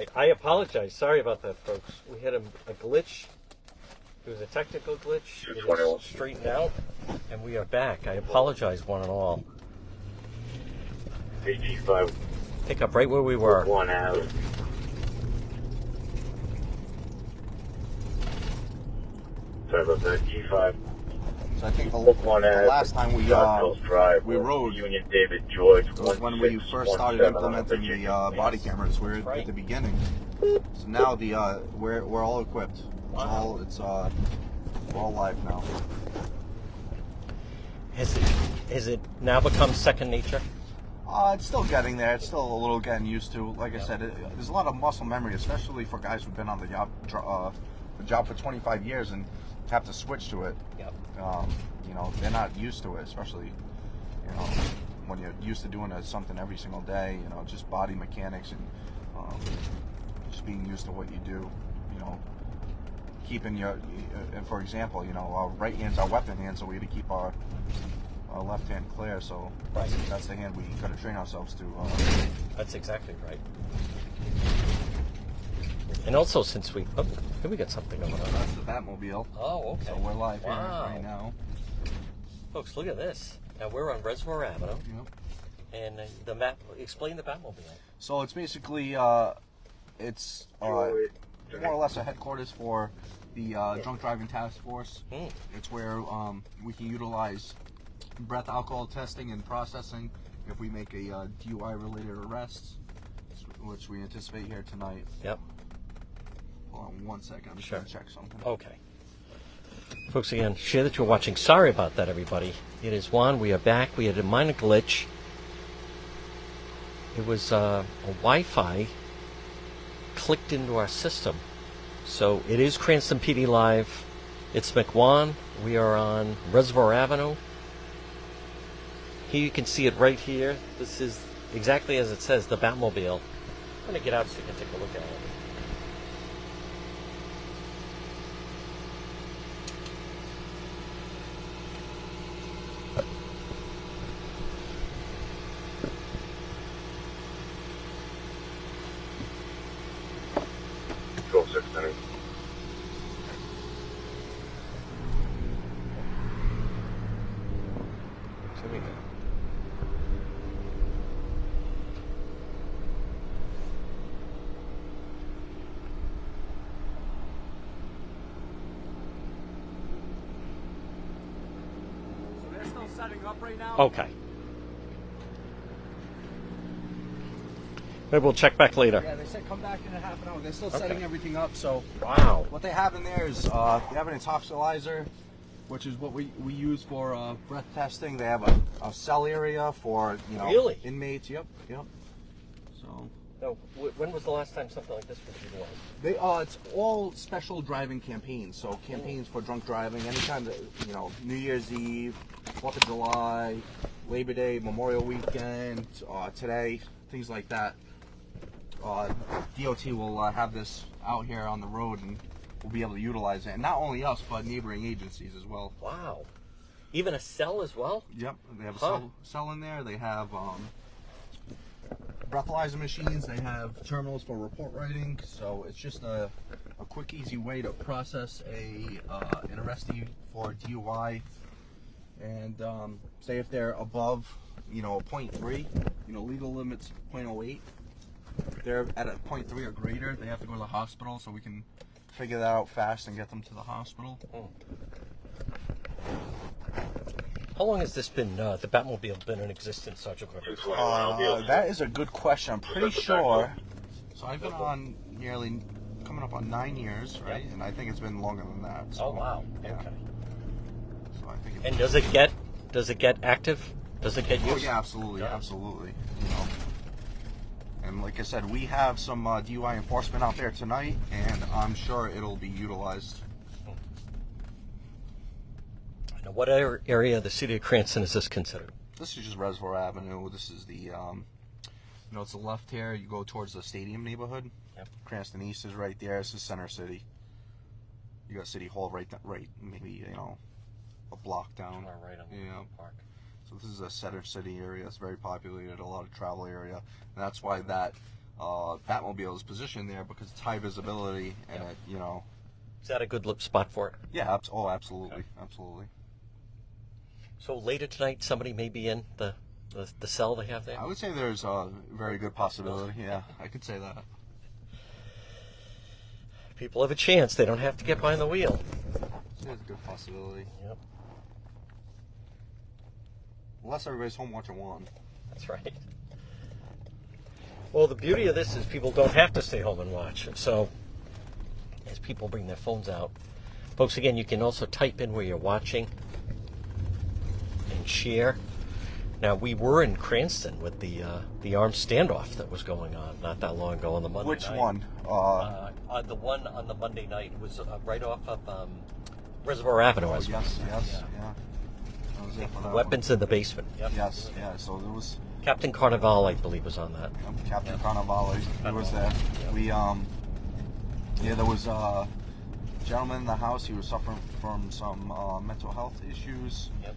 right. I apologize. Sorry about that, folks. We had a glitch. It was a technical glitch. It is straightened out, and we are back. I apologize, one and all. AG5. Pick up right where we were. One out. Sorry about that. G5. So I think the One last time we rode Union David George was when we first started implementing the body cameras. We're at the beginning. So now we're all equipped. It's all live now. Has it now become second nature? It's still getting there. It's still a little getting used to. Like I said, there's a lot of muscle memory, especially for guys who've been on the job for 25 years and have to switch to it. Yep. You know, they're not used to it, especially, you know, when you're used to doing something every single day. You know, just body mechanics and just being used to what you do. You know, keeping your, for example, you know, our right hand's our weapon hand, so we got to keep our left hand clear. So that's the hand we got to train ourselves to. That's exactly right. And also, since here we got something going on. That's the Batmobile. Oh, okay. So we're live here right now. Folks, look at this. Now we're on Reservoir Avenue. Yep. And the map. Explain the Batmobile. So it's basically it's more or less a headquarters for the drunk driving task force. It's where we can utilize breath alcohol testing and processing if we make a DUI related arrest, which we anticipate here tonight. Yep. Hold on 1 second. I'm just going to check something. Okay. Folks, again, share that you're watching. Sorry about that, everybody. It is Juan. We are back. We had a minor glitch. It was a Wi-Fi clicked into our system. So it is Cranston PD Live. It's McJuan. We are on Reservoir Avenue. Here you can see it right here. This is exactly as it says, the Batmobile. I'm going to get out so you can take a look at it. Setting up right now. Okay. Maybe we'll check back later. Yeah, they said come back in a half an hour. They're still setting everything up. So wow. What they have in there is they have an intoxilizer, which is what we use for breath testing. They have a cell area for inmates. Yep. So. Now, when was the last time something like this was utilized? It's all special driving campaigns. So campaigns for drunk driving, anytime that, New Year's Eve, 4th of July, Labor Day, Memorial Weekend, today, things like that. DOT will have this out here on the road, and we'll be able to utilize it. And not only us, but neighboring agencies as well. Wow. Even a cell as well? Yep. They have a cell in there. They have breathalyzer machines. They have terminals for report writing. So it's just a quick, easy way to process an arrestee for DUI. And say if they're above, a 0.3, legal limit's 0.08. If they're at a 0.3 or greater, they have to go to the hospital, so we can figure that out fast and get them to the hospital. How long has this been, the Batmobile been in existence, Sergeant Clifford? That is a good question. I'm pretty sure. So I've been on coming up on 9 years, right? And I think it's been longer than that. So, oh wow. Yeah. Okay. So I think. And does it get active? Does it get used? Oh yeah, absolutely, absolutely. And like I said, we have some DUI enforcement out there tonight, and I'm sure it'll be utilized. Now, what area of the city of Cranston is this considered? This is just Reservoir Avenue. This is the, it's the left here. You go towards the stadium neighborhood. Yep. Cranston East is right there. This is Center City. You got City Hall right, maybe, a block down. Right on the park. So this is a Center City area. It's very populated, a lot of travel area. And that's why that Batmobile is positioned there because it's high visibility and it, you know. Is that a good spot for it? Yeah. Absolutely, absolutely. So later tonight, somebody may be in the cell they have there? I would say there's a very good possibility. Yeah, I could say that. People have a chance. They don't have to get behind the wheel. There's a good possibility. Yep. Unless everybody's home watching one. That's right. Well, the beauty of this is people don't have to stay home and watch. So, as people bring their phones out, folks, again, you can also type in where you're watching and share. Now, we were in Cranston with the armed standoff that was going on not that long ago on the Monday Which night. one? The one on the Monday night was right off of Reservoir Avenue. Oh, yes, yeah. That was it for that Weapons in the basement. Yep. Yes, yeah. So there was Captain Carnival, I believe, was on that. Captain Carnivale. He was there. Yep. We there was a gentleman in the house. He was suffering from some mental health issues. Yep.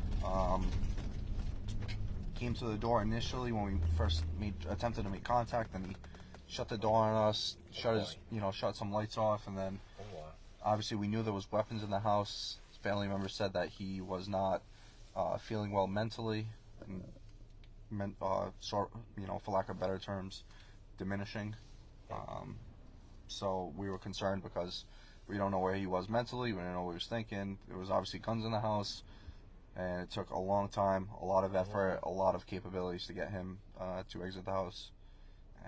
Came to the door initially when we first attempted to make contact, and he shut the door on us, shut some lights off, and then obviously we knew there was weapons in the house. His family members said that he was not feeling well mentally, and for lack of better terms, diminishing. So we were concerned because we don't know where he was mentally, we didn't know what he was thinking. There was obviously guns in the house, and it took a long time, a lot of effort, a lot of capabilities to get him to exit the house.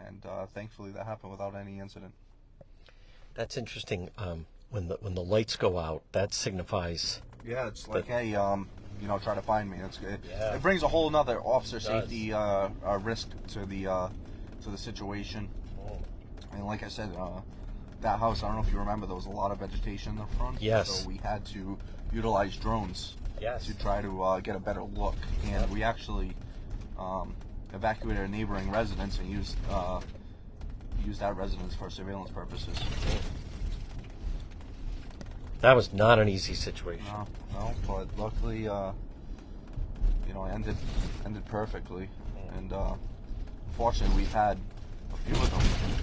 And thankfully that happened without any incident. That's interesting. When the lights go out, that signifies. Yeah, it's like, hey, try to find me. It brings a whole nother officer safety risk to the situation. Oh. And like I said, that house, I don't know if you remember, there was a lot of vegetation in the front. Yes. So we had to utilize drones. Yes. To try to get a better look, and we actually evacuated a neighboring residence and used that residence for surveillance purposes. That was not an easy situation. No, but luckily, it ended perfectly, and fortunately, we've had a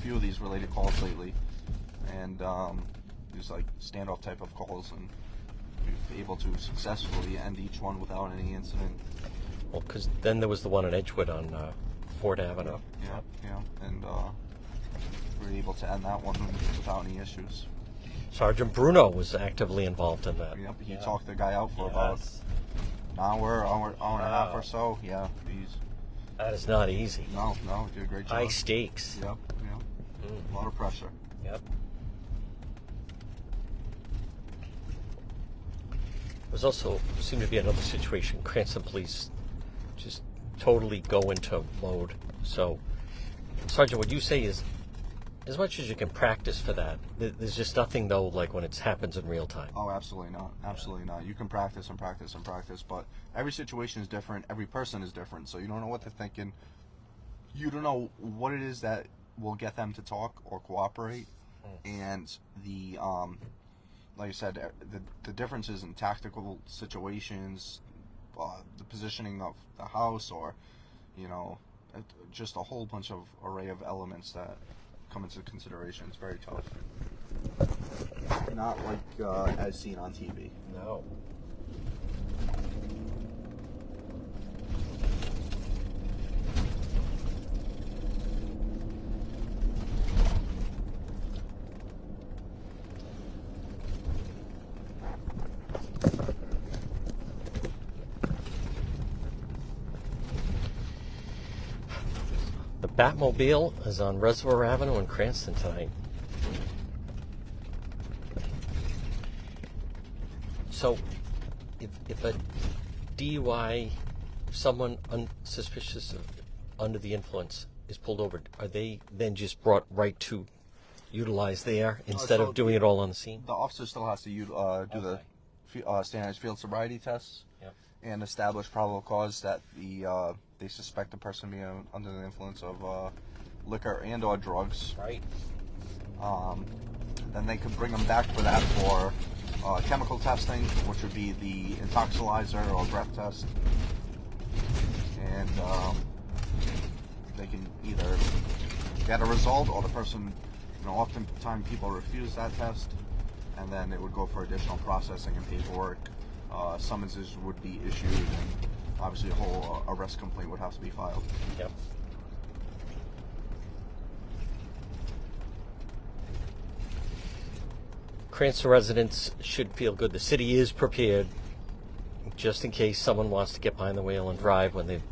few of these related calls lately, and these like standoff type of calls, and we've been able to successfully end each one without any incident. Well, because then there was the one in Edgewood on Ford Avenue. Yeah, and we were able to end that one without any issues. Sergeant Bruno was actively involved in that. Yep, he talked the guy out for about an hour and a half or so. Yeah, that is not easy. No, he did a great job. High stakes. Yep. A lot of pressure. Yep. There's also seemed to be another situation. Cranston police just totally go into mode. So, Sergeant, what you say is, as much as you can practice for that, there's just nothing though like when it happens in real time. Oh, absolutely not. Absolutely not. You can practice and practice and practice, but every situation is different. Every person is different. So you don't know what they're thinking. You don't know what it is that will get them to talk or cooperate. And the like I said, the differences in tactical situations, the positioning of the house, or just a whole bunch of array of elements that come into consideration. It's very tough. Not like as seen on TV. No. The Batmobile is on Reservoir Avenue in Cranston tonight. So, if a DUI, someone unsuspicious of under the influence is pulled over, are they then just brought right to utilize there instead of doing it all on the scene? The officer still has to do the standardized field sobriety tests and establish probable cause that they suspect the person being under the influence of liquor and/or drugs. Right. Then they could bring them back for that for chemical testing, which would be the intoxilizer or breath test, and they can either get a result, or the person, oftentimes people refuse that test, and then it would go for additional processing and paperwork. Summonses would be issued, and obviously a whole arrest complaint would have to be filed. Yep. Cranston residents should feel good. The city is prepared just in case someone wants to get behind the wheel and drive when they've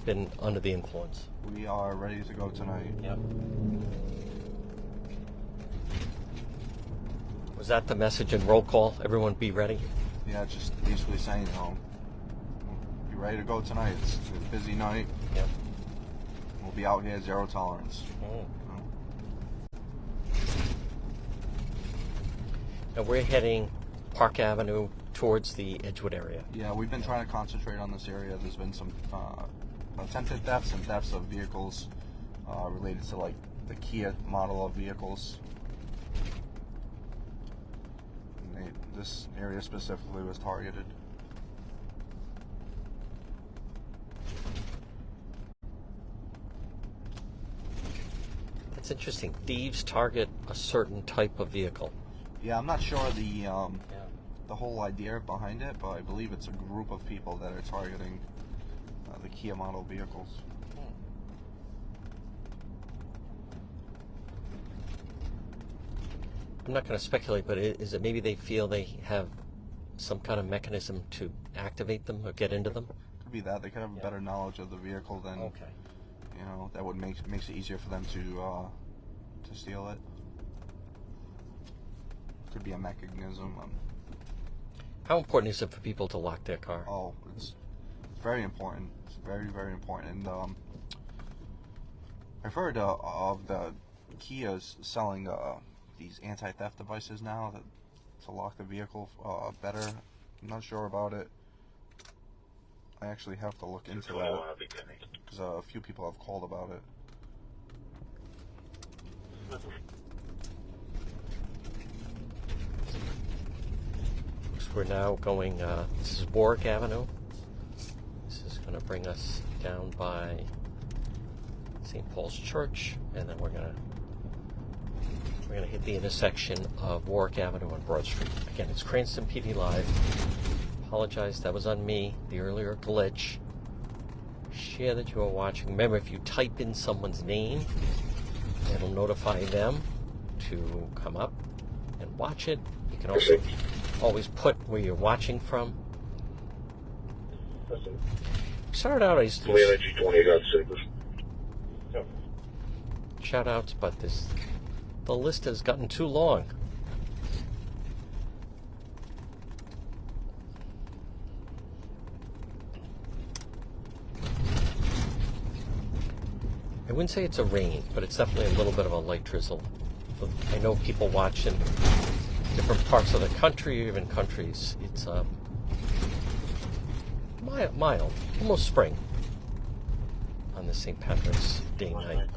been under the influence. We are ready to go tonight. Yep. Was that the message in roll call? Everyone be ready? Yeah, just basically saying, be ready to go tonight. It's a busy night. Yep. We'll be out here, zero tolerance. Mm. And we're heading Park Avenue towards the Edgewood area. Yeah, we've been trying to concentrate on this area. There's been some attempted thefts and thefts of vehicles related to like the Kia model of vehicles. And this area specifically was targeted. It's interesting. Thieves target a certain type of vehicle. Yeah, I'm not sure the whole idea behind it, but I believe it's a group of people that are targeting the Kia model vehicles. I'm not going to speculate, but is it maybe they feel they have some kind of mechanism to activate them or get into them? Could be that. They could have a better knowledge of the vehicle than, that would makes it easier for them to steal it. Could be a mechanism. How important is it for people to lock their car? Oh, it's very important. It's very, very important. And I've heard of the Kias selling these anti-theft devices now to lock the vehicle better. I'm not sure about it. I actually have to look into that because a few people have called about it. We're now going, this is Warwick Avenue. This is going to bring us down by St. Paul's Church, and then we're going to hit the intersection of Warwick Avenue and Broad Street. Again, it's Cranston PD Live. Apologize, that was on me, the earlier glitch. Share that you are watching. Remember, if you type in someone's name, it'll notify them to come up and watch it. You can also always put where you're watching from. Started out, I used to shout outs, but the list has gotten too long. I wouldn't say it's a rain, but it's definitely a little bit of a light drizzle. I know people watch in different parts of the country, or even countries. It's mild, almost spring on this St. Patrick's Day night.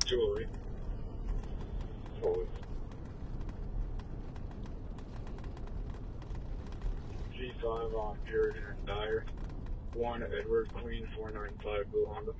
Jewelry. Forward. G5 on Puritan and Dyer. 1 Edward Queen 495 Blue Honda.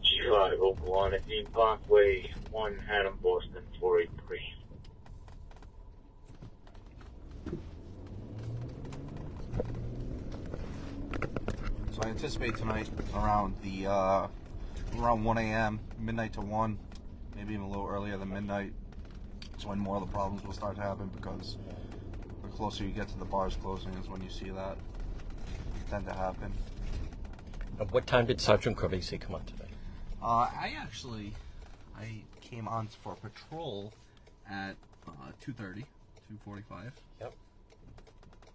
G5 Oklahoma, Dean Parkway, 1 Adam Boston 483. anticipate tonight around around 1 a.m., midnight to 1, maybe even a little earlier than midnight. It's when more of the problems will start to happen, because the closer you get to the bars closing is when you see that tend to happen. At what time did Sergeant Cravesi come on today? I came on for patrol at 2:30, 2:45. Yep.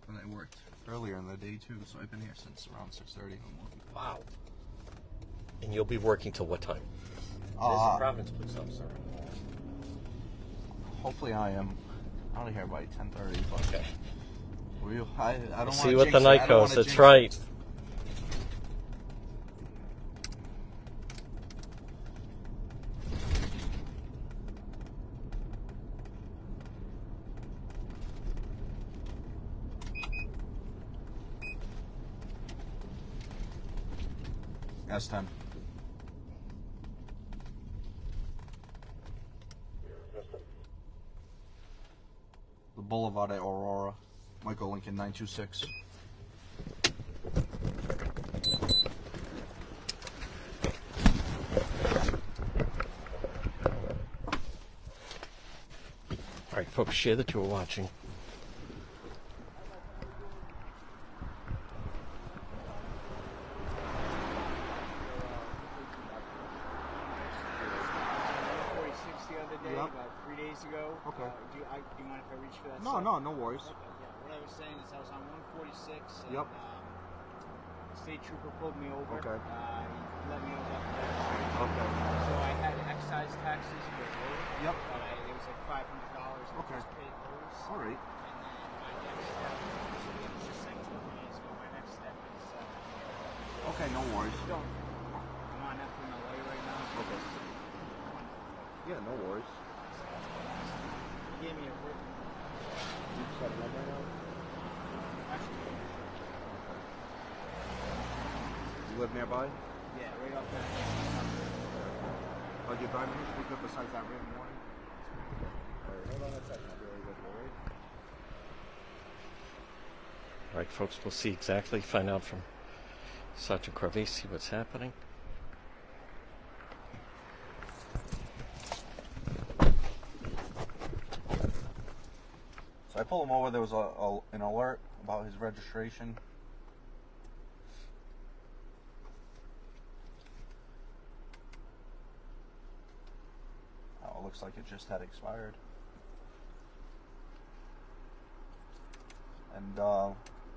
But I worked earlier in the day too, so I've been here since around 6:30 in the morning. Wow. And you'll be working till what time? There's the Providence police officer. Hopefully I am out of here by 10:30. Okay. I don't want to See what the night goes. That's right. S10. The Boulevard at Aurora. Michael Lincoln 926. All right, folks, share that you were watching. About 3 days ago. Okay. Do you mind if I reach for that? No, no worries. Okay, yeah. What I was saying is I was on 146. And, Yep. state trooper pulled me over. Okay. He let me over that. Okay. So I had excise taxes for the road. Yep. But it was like $500. I Okay. just paid those. All right. And then my next step, it was just like 2 days ago. My next step is Okay, no worries. I'm on FMLA right now. Okay. Yeah, no worries. He gave me a written. You just got a number now? Actually, You live nearby? yeah, right off that. Like you're driving here, pick up besides that red morning? Alright, hold on a second. I'll be right with you, alright? All right, folks, we'll see exactly, find out from Sergeant Cravesi what's happening. So I pulled him over. There was an alert about his registration. Oh, it looks like it just had expired. And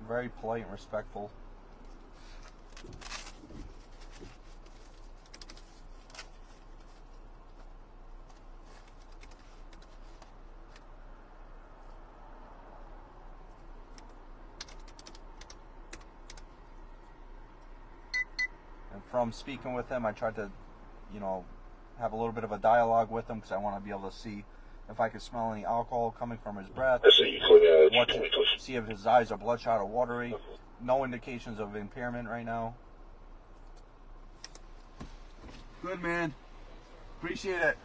very polite and respectful. And from speaking with him, I tried to, have a little bit of a dialogue with him, because I want to be able to see if I could smell any alcohol coming from his breath, see if his eyes are bloodshot or watery. No indications of impairment right now. Good, man. Appreciate it.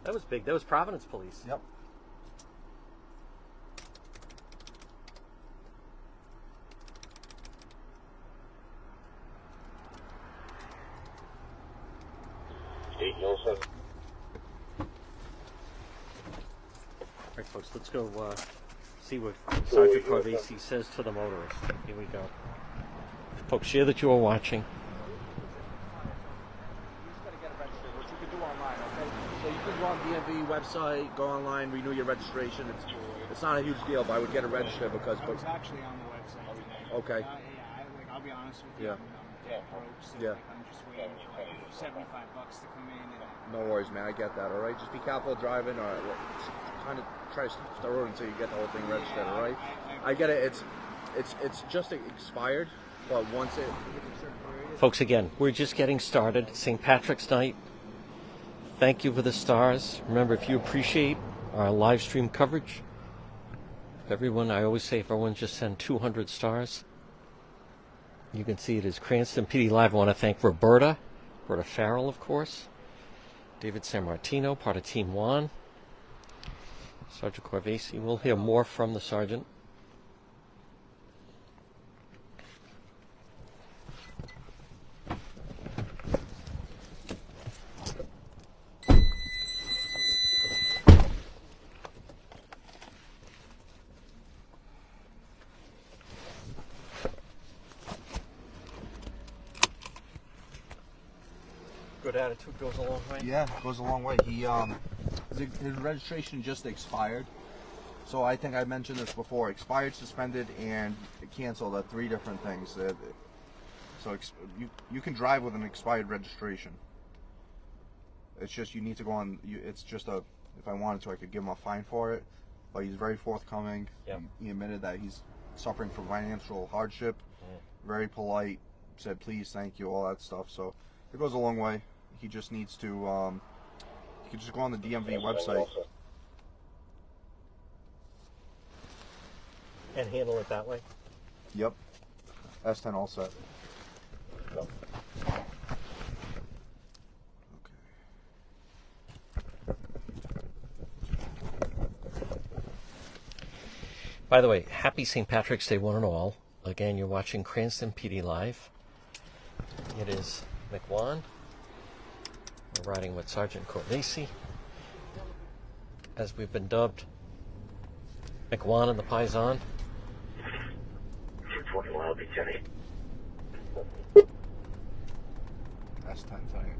That was big. That was Providence police. Yep. All right, folks, let's go see what Sergeant Cravesi says to the motorist. Here we go. Folks, share that you are watching. You just gotta get it registered, which you can do online, okay? So you can go on DMV website, go online, renew your registration. It's not a huge deal, but I would get it registered because. I was actually on the website today. Okay. I'll be honest with you. Yeah. I'm dead broke, so Yeah. I'm just waiting for like $75 to come in. No worries, man. I get that. All right. Just be careful driving, or kind of try to stop the road until you get the whole thing registered. All right. I get it. It's just expired, but once it. Folks, again, we're just getting started. St. Patrick's Night. Thank you for the stars. Remember, if you appreciate our live stream coverage, I always say if everyone just send 200 stars, You can see it is Cranston PD Live. I want to thank Roberta Farrell, of course, David San Martino, part of Team One, Sergeant Corvesi. We'll hear more from the sergeant. Good attitude goes a long way. Yeah, it goes a long way. His registration just expired. So I think I mentioned this before. Expired, suspended, and canceled are 3 different things. So you can drive with an expired registration. It's just you need to go on. It's just if I wanted to, I could give him a fine for it. But he's very forthcoming. Yep. He admitted that he's suffering from financial hardship. Very polite. Said please, thank you, all that stuff. So it goes a long way. He just needs to. He can just go on the DMV website. And handle it that way? Yep. S10 all set. Yep. By the way, happy St. Patrick's Day, one and all. Again, you're watching Cranston PD Live. It is McWan. We're riding with Sergeant Corvesi, as we've been dubbed. McWan and the Paisan. 221 will be 10-8. S10 tonight.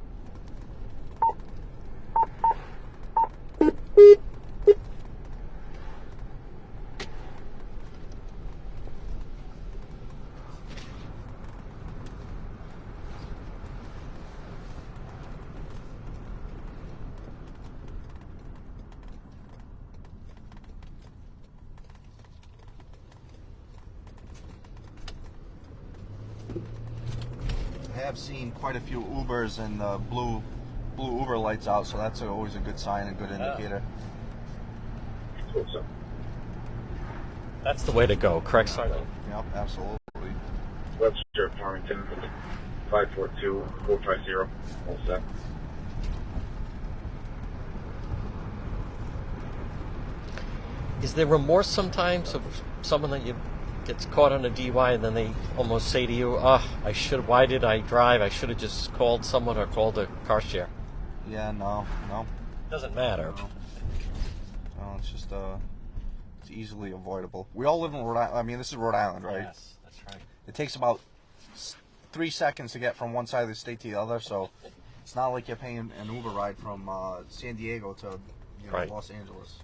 I have seen quite a few Ubers and blue Uber lights out, so that's always a good sign, a good indicator. That's the way to go, correct, Sergeant? Yep, absolutely. Webster, Farmington, 542-450. All set. Is there remorse sometimes of someone that you gets caught on a DUI and then they almost say to you, why did I drive? I should have just called someone or called a car share. Yeah, no. Doesn't matter. No, it's just it's easily avoidable. We all live in Rhode Island. I mean, this is Rhode Island, right? Yes, that's right. It takes about 3 seconds to get from one side of the state to the other, so it's not like you're paying an Uber ride from San Diego to Right. Los Angeles.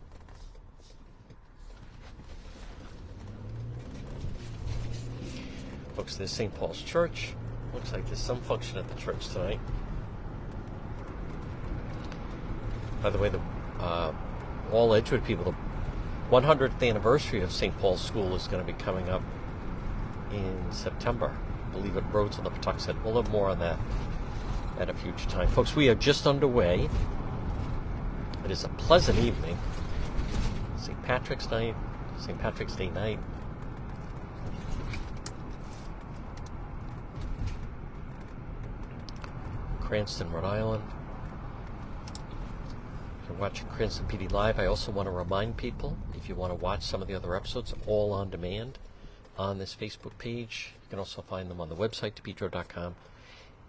Folks, there's St. Paul's Church. Looks like there's some function at the church tonight. By the way, all Edgewood people, the 100th anniversary of St. Paul's School is going to be coming up in September. I believe at Roads on the Patuxent. We'll have more on that at a future time. Folks, we are just underway. It is a pleasant evening. St. Patrick's Day night. Cranston, Rhode Island. You're watching Cranston PD Live. I also want to remind people, if you want to watch some of the other episodes, all on demand on this Facebook page. You can also find them on the website, depetro.com,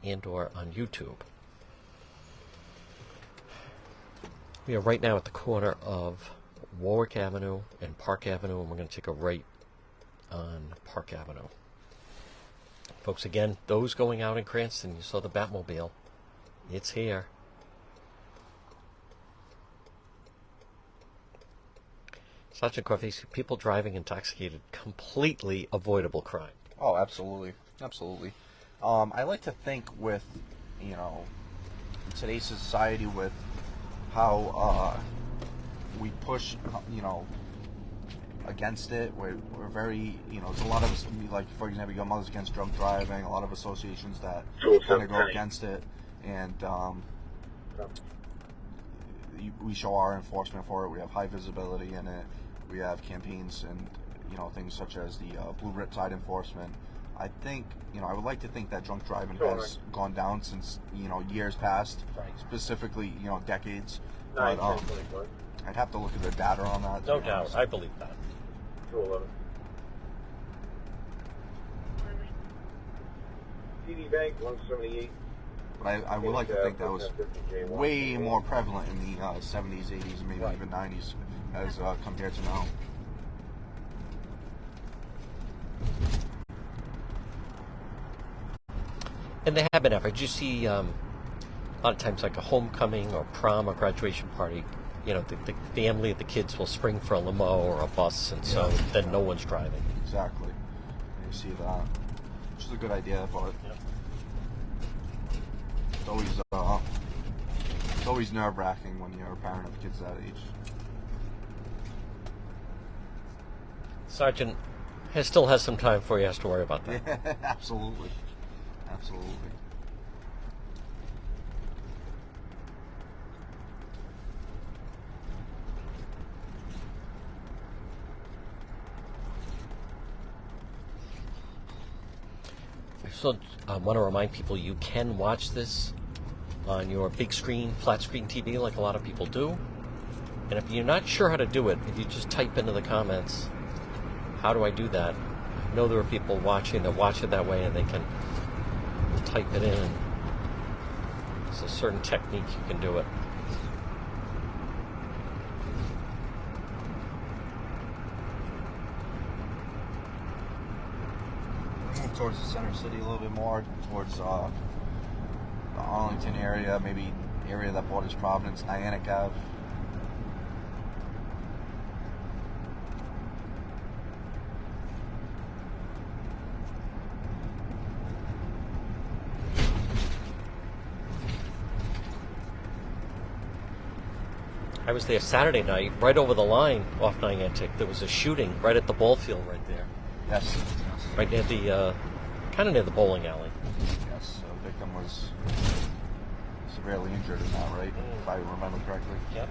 and or on YouTube. We are right now at the corner of Warwick Avenue and Park Avenue, and we're going to take a right on Park Avenue. Folks, again, those going out in Cranston, you saw the Batmobile. It's here. Sergeant Corvesi, people driving intoxicated, completely avoidable crime. Oh, absolutely. I like to think with, in today's society with how we push, against it. We're very, there's a lot of us, like, for example, you got Mothers Against Drunk Driving, a lot of associations that kind of go against it, and we show our enforcement for it. We have high visibility in it. We have campaigns and, things such as the Blue Riptide enforcement. I think, I would like to think that drunk driving Sure. has gone down since, years past, Right. specifically, decades. 9, But 10, 25. I'd have to look at the data on that. to No be doubt, honest. I believe that. 211. TD Bank 178. But I would like to think that was way more prevalent in the 70s, 80s, and maybe Right. even 90s as compared to now. And they have been efforts. You see, a lot of times, like a homecoming or prom or graduation party, the family of the kids will spring for a limo or a bus, and so then no one's driving. Exactly. You see that, which is a good idea, but it's always nerve-wracking when you're a parent of kids that age. Sergeant still has some time before he has to worry about that. Absolutely. So I want to remind people you can watch this on your big screen, flat screen TV like a lot of people do. And if you're not sure how to do it, if you just type into the comments, how do I do that? I know there are people watching that watch it that way and they can type it in. There's a certain technique you can do it. Move towards the center city a little bit more, towards the Arlington area, maybe area that borders Providence, Niantic Ave. I was there Saturday night, right over the line off Niantic. There was a shooting right at the ball field right there. Yes. Right near the, kind of near the bowling alley. Yes. The victim was severely injured in that, right? If I remember correctly. Yep.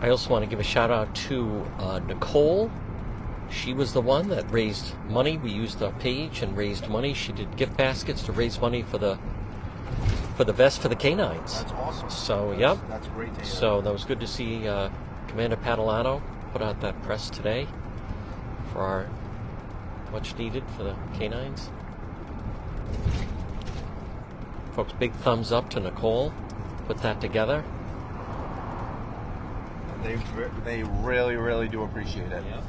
I also want to give a shout out to Nicole. She was the one that raised money. We used the page and raised money. She did gift baskets to raise money for the vest for the canines. That's awesome. So, That's great to hear. So that was good to see Commander Padalano put out that press today for our much needed for the canines. Folks, big thumbs up to Nicole. Put that together. They really, really do appreciate it. Yeah.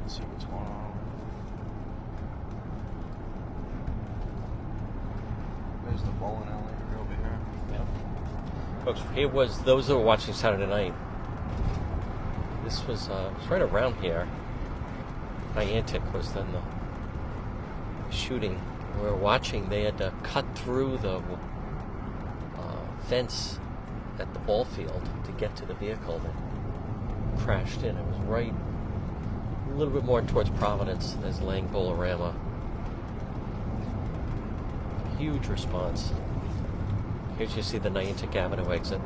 Let's see what's going on. There's the bowling alley right over here. Yeah. Folks, here was those that were watching Saturday night. This was right around here. Niantic was then the shooting. We were watching. They had to cut through the fence at the ball field to get to the vehicle that crashed in. It was right a little bit more towards Providence. There's Lang Bolorama. Huge response. Here you see the Niantic Avenue exit.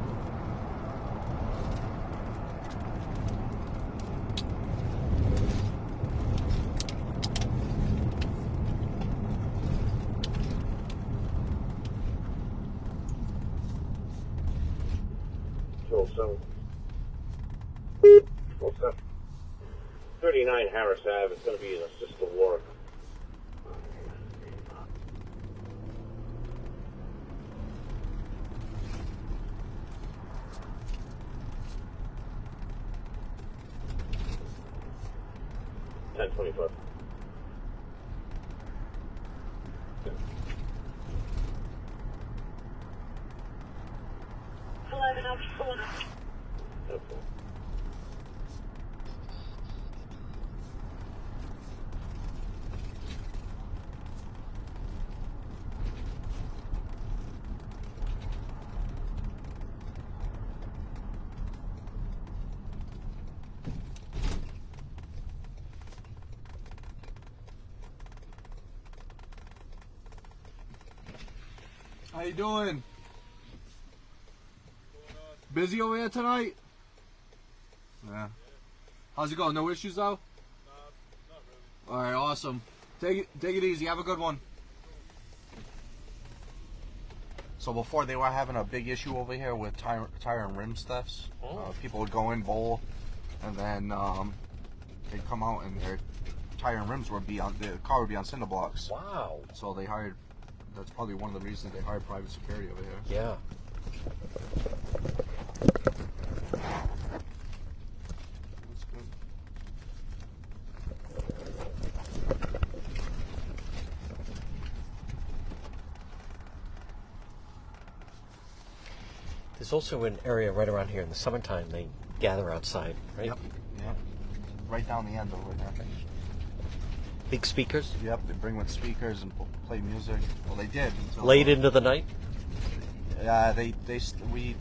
Well, 39 Harris Ave. It's going to be an assist to work. 1025. Okay. How you doing? Busy over here tonight? Yeah. How's it going? No issues though? Not really. All right, awesome. Take it easy. Have a good one. So before they were having a big issue over here with tire and rim thefts. People would go in, bowl, and then they'd come out and their tire and rims would be on the car would be on cinder blocks. Wow. So they hired. That's probably one of the reasons they hired private security over here. Yeah. That's good. There's also an area right around here in the summertime they gather outside, right? Yep. Yep. Right down the end over there. Big speakers? Yep. They bring with speakers and play music. Well, they did until Late into the night? Yeah, we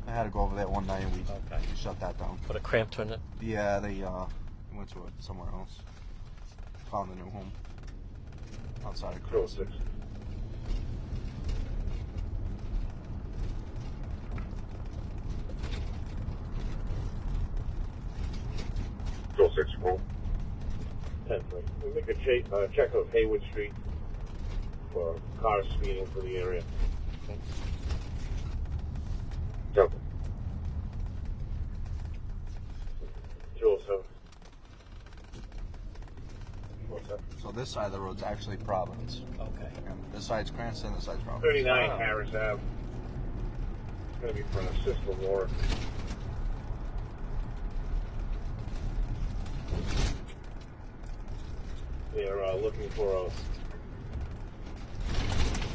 had to go over there one night and we Okay. shut that down. Put a cramp in it? Yeah, they went to it somewhere else. Found a new home outside of Cranston. 206. Still 6 full. 10 3. We make a check of Haywood Street for cars speeding through the area. Jump. 207. What's that? So this side of the road's actually Providence. Okay. And this side's Cranston, this side's Providence. 39 Wow. Harris Ave. It's going to be for an assist for Laura. They're looking for a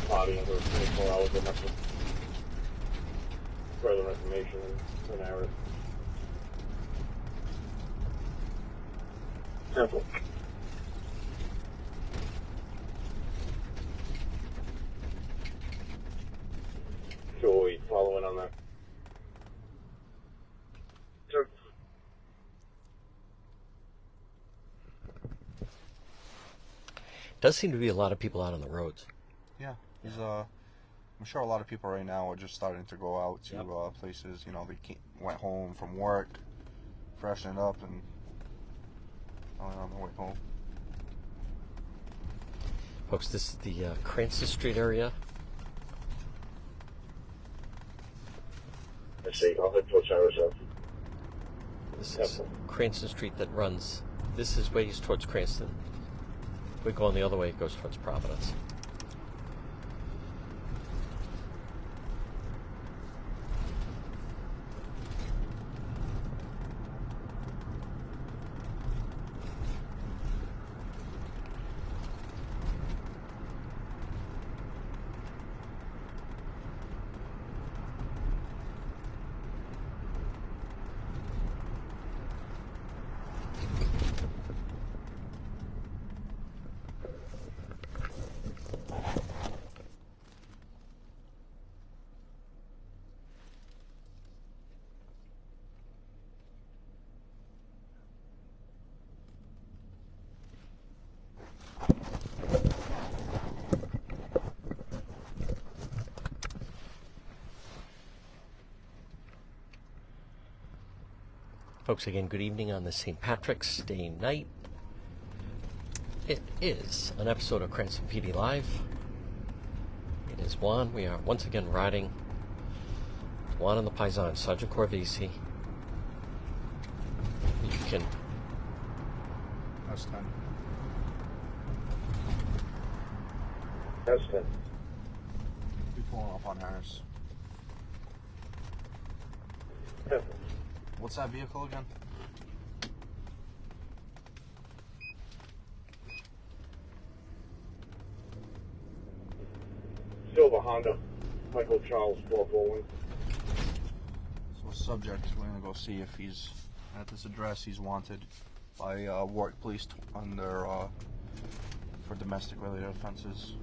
body under 24 hours. They must have further information in the narrative. Simple. Sure, we following on that. Sure. Does seem to be a lot of people out on the roads. Yeah, there's I'm sure a lot of people right now are just starting to go out to Yep. Places. You know, they went home from work, freshened up, and on their way home. Folks, this is the Cranston Street area. I see. I'll head towards Harris Ave. This is Cranston Street that runs. This is ways towards Cranston. If we go on the other way, it goes towards Providence. Folks, again, good evening on this St. Patrick's Day night. It is an episode of Cranston PD Live. It is Juan. We are once again riding Juan and the Paisan, Sergeant Corvisi. You can That's 10. That's 10. Be pulling up on Harris. 10. What's that vehicle again? Silver Honda, Michael Charles 441. So subject, we're gonna go see if he's at this address. He's wanted by Warwick Police under for domestic related offenses.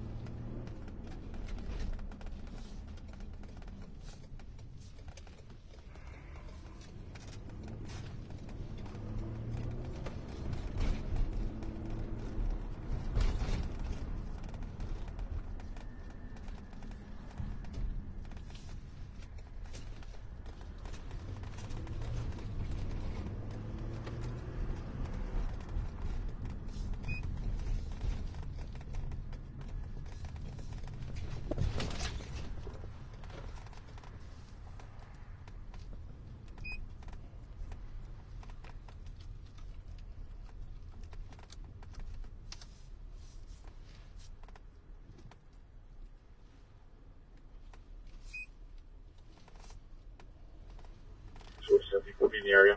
So if you put me in the area.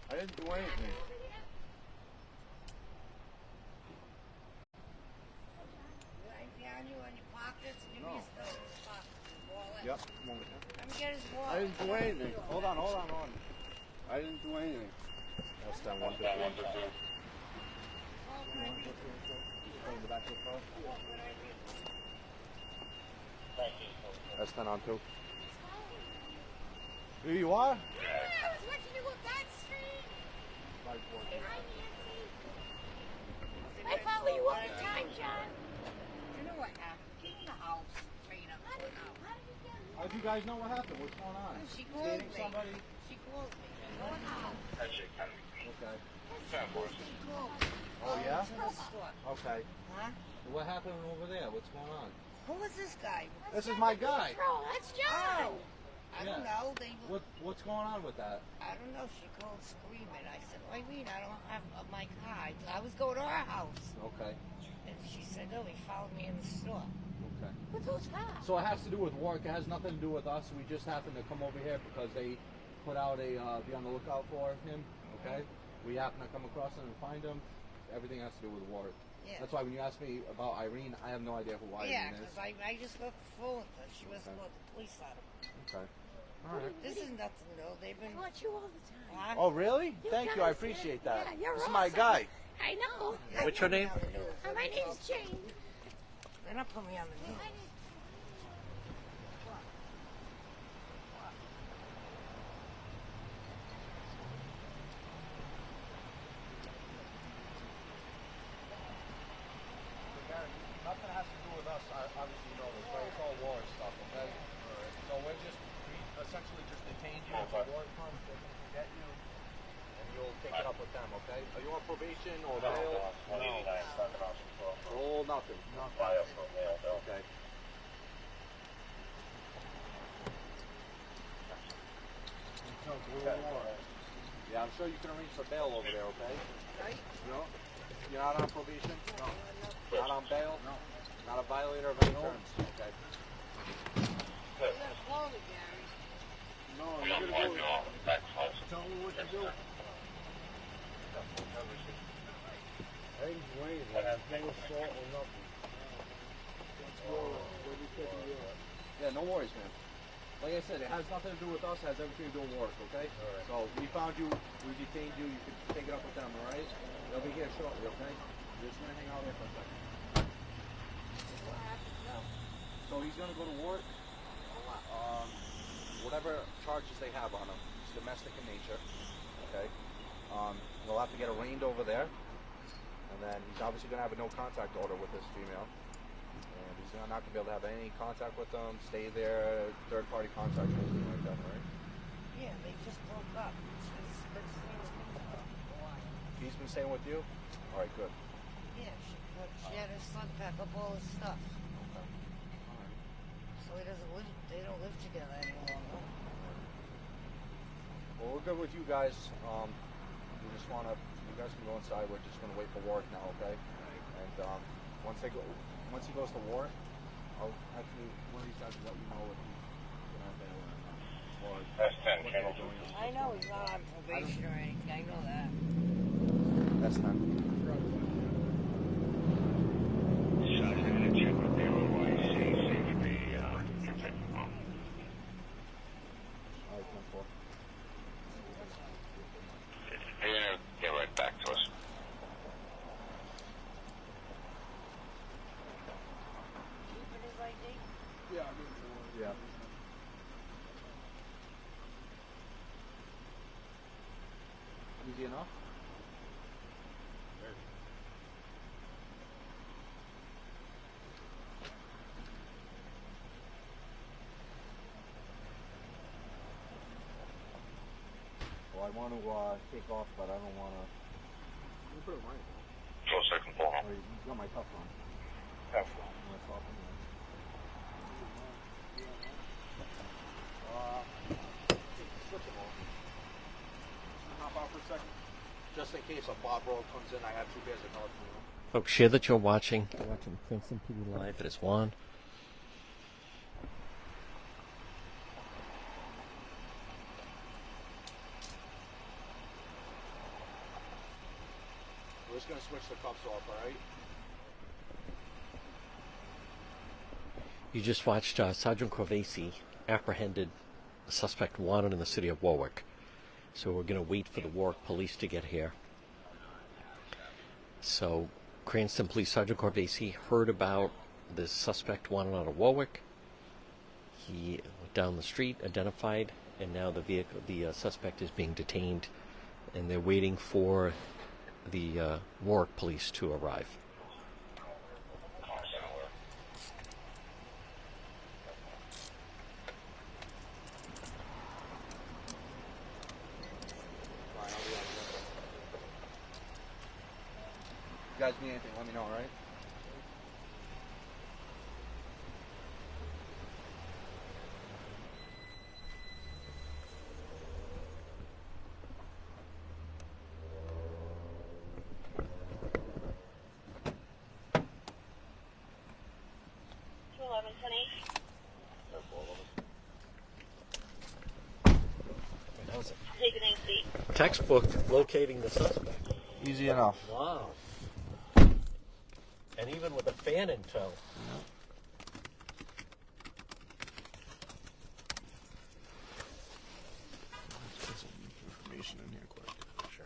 I didn't do anything. Behind you on your pockets, give me No. his pocket, his wallet. Yep. Let me get his wallet. I didn't do anything. Hold on. I didn't do anything. That's that one. That's 10 on 2. Who you are? I was watching you up that street. Hi, Nancy. I follow you all the time, John. You know what happened? Get in the house. Right up. How do you guys know what happened? What's going on? She called Dating me. somebody? She called me. Going out. Okay. She called me. Oh, yeah? To the store. Okay. Huh? What happened over there? What's going on? Who is this guy? This is my guy. Oh, that's John. I don't Yeah. know. What's going on with that? I don't know. She called screaming. I said, "What do you mean? I don't have my car. I was going to our house." Okay. And she said, "No, he followed me in the store." Okay. With whose car? So it has to do with work. It has nothing to do with us. We just happened to come over here because they put out a be on the lookout for him. Okay. We happened to come across him and find him. Everything has to do with work. Yeah. That's why when you ask me about Irene, I have no idea who Irene Yeah, is. because I just got the phone because she was Okay. called the police on him. Okay. All right. This is nothing new. They've been. I watch you all the time. Huh? Oh, really? Thank you. I guys- appreciate that. Yeah, you're This is my awesome. guy. I know. What's your name? My name's Jane. They're not putting me on the news. Nothing has to do with us. Obviously, you know this, but it's all war stuff, okay? So we essentially just detained you. If war comes, they're going to get you, and you'll take it up with them, okay? Are you on probation or bail? Oh, nothing. Okay. Yeah, I'm sure you can arrange for bail over there, okay? Right? No? You're not on probation? No. Not on bail? No. Not a violator of any terms? Okay. You're gonna call me, Gary. No, you're gonna go. Tell me what to do. I didn't do anything. No assault or nothing. Yeah, no worries, man. Like I said, it has nothing to do with us, it has everything to do with work, okay? Alright. So we found you, we detained you, you can take it up with them, alright? They'll be here shortly, okay? You're just gonna hang out here for a second. So he's gonna go to work. Whatever charges they have on him, it's domestic in nature, okay? He'll have to get arraigned over there. And then he's obviously gonna have a no contact order with this female. And he's not going to be able to have any contact with them, stay there, third-party contact, anything like that, right? Yeah, they just broke up. He's been been staying with you? All right, good. Yeah, she had her son pack up all his stuff. So they don't live together any longer. Well, we're good with you guys. We just want to, you guys can go inside. We're just going to wait for Warwick now, okay? And once he goes to Warwick, I'll actually, one of these guys will let you know if he's going to bail or That's 10, what channel they're doing. I know he's not on probation or anything. I know that. That's fine. All right, 10-4. They're gonna get right back to us. Keeping his ID? Yeah. Easy enough? Well, I want to take off, but I don't want to. You put it right. Close second floor. Oh, you got my cuff on. Half. I'm gonna stop in there. Switch them off. Hop out for a second. Just in case a Bob Roll comes in, I have 2 pairs of cards for you. Folks, share that you're watching. You're watching Cranston PD Live. It is Juan. We're just gonna switch the cuffs off, alright? You just watched Sergeant Corvesi apprehended a suspect wanted in the city of Warwick. So we're going to wait for the Warwick police to get here. So Cranston Police Sergeant Corvesi heard about this suspect wanted out of Warwick. He went down the street, identified, and now the suspect is being detained, and they're waiting for the Warwick police to arrive. You guys need anything, let me know, alright? Textbook locating the suspect. Easy enough. Wow. And even with a fan in tow. Let's get some information in here quick. Sure.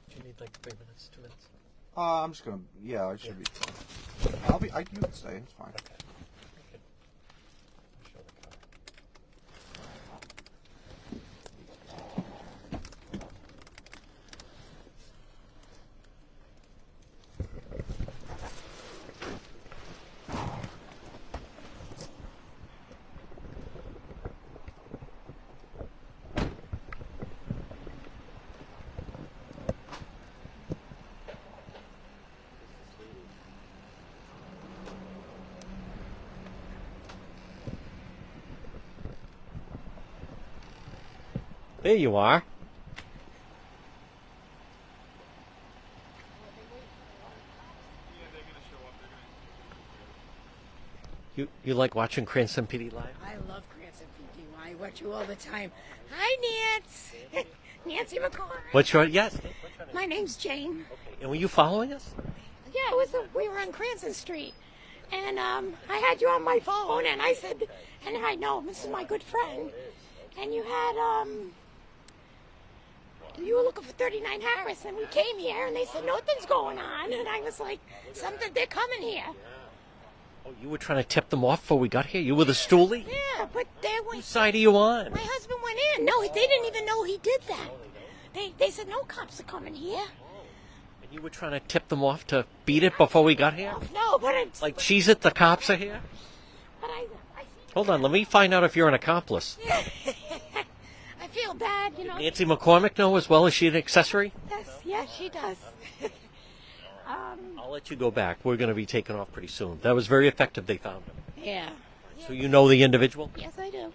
Do you need like 3 minutes, 2 minutes? I'm just gonna, yeah, I should be fine. You can stay, it's fine. Okay. Show the car. There you are. You like watching Cranston PD Live? I love Cranston PD. I watch you all the time. Hi, Nance. Nancy McCoy. What's your yes? What's your name? My name's Jane. Okay. And were you following us? Yeah, we were on Cranston Street, and I had you on my phone, and I said, and I know this is my good friend, and you had you were looking for 39 Harris, and we came here, and they said nothing's going on, and I was like, they're coming here. Oh, you were trying to tip them off before we got here? You were the stoolie? Yeah, but they went. Whose side are you on? My husband went in. No, they didn't even know he did that. They said no cops are coming here. And you were trying to tip them off to beat it before we got here? No, but it's Like, cheese it, the cops are here? but I Hold on, let me find out if you're an accomplice. I feel bad, you know. Nancy McCormick know as well? Is she an accessory? Yes, she does. I'll let you go back. We're going to be taking off pretty soon. That was very effective. They found him. Yeah. So you know the individual? Yes, I do.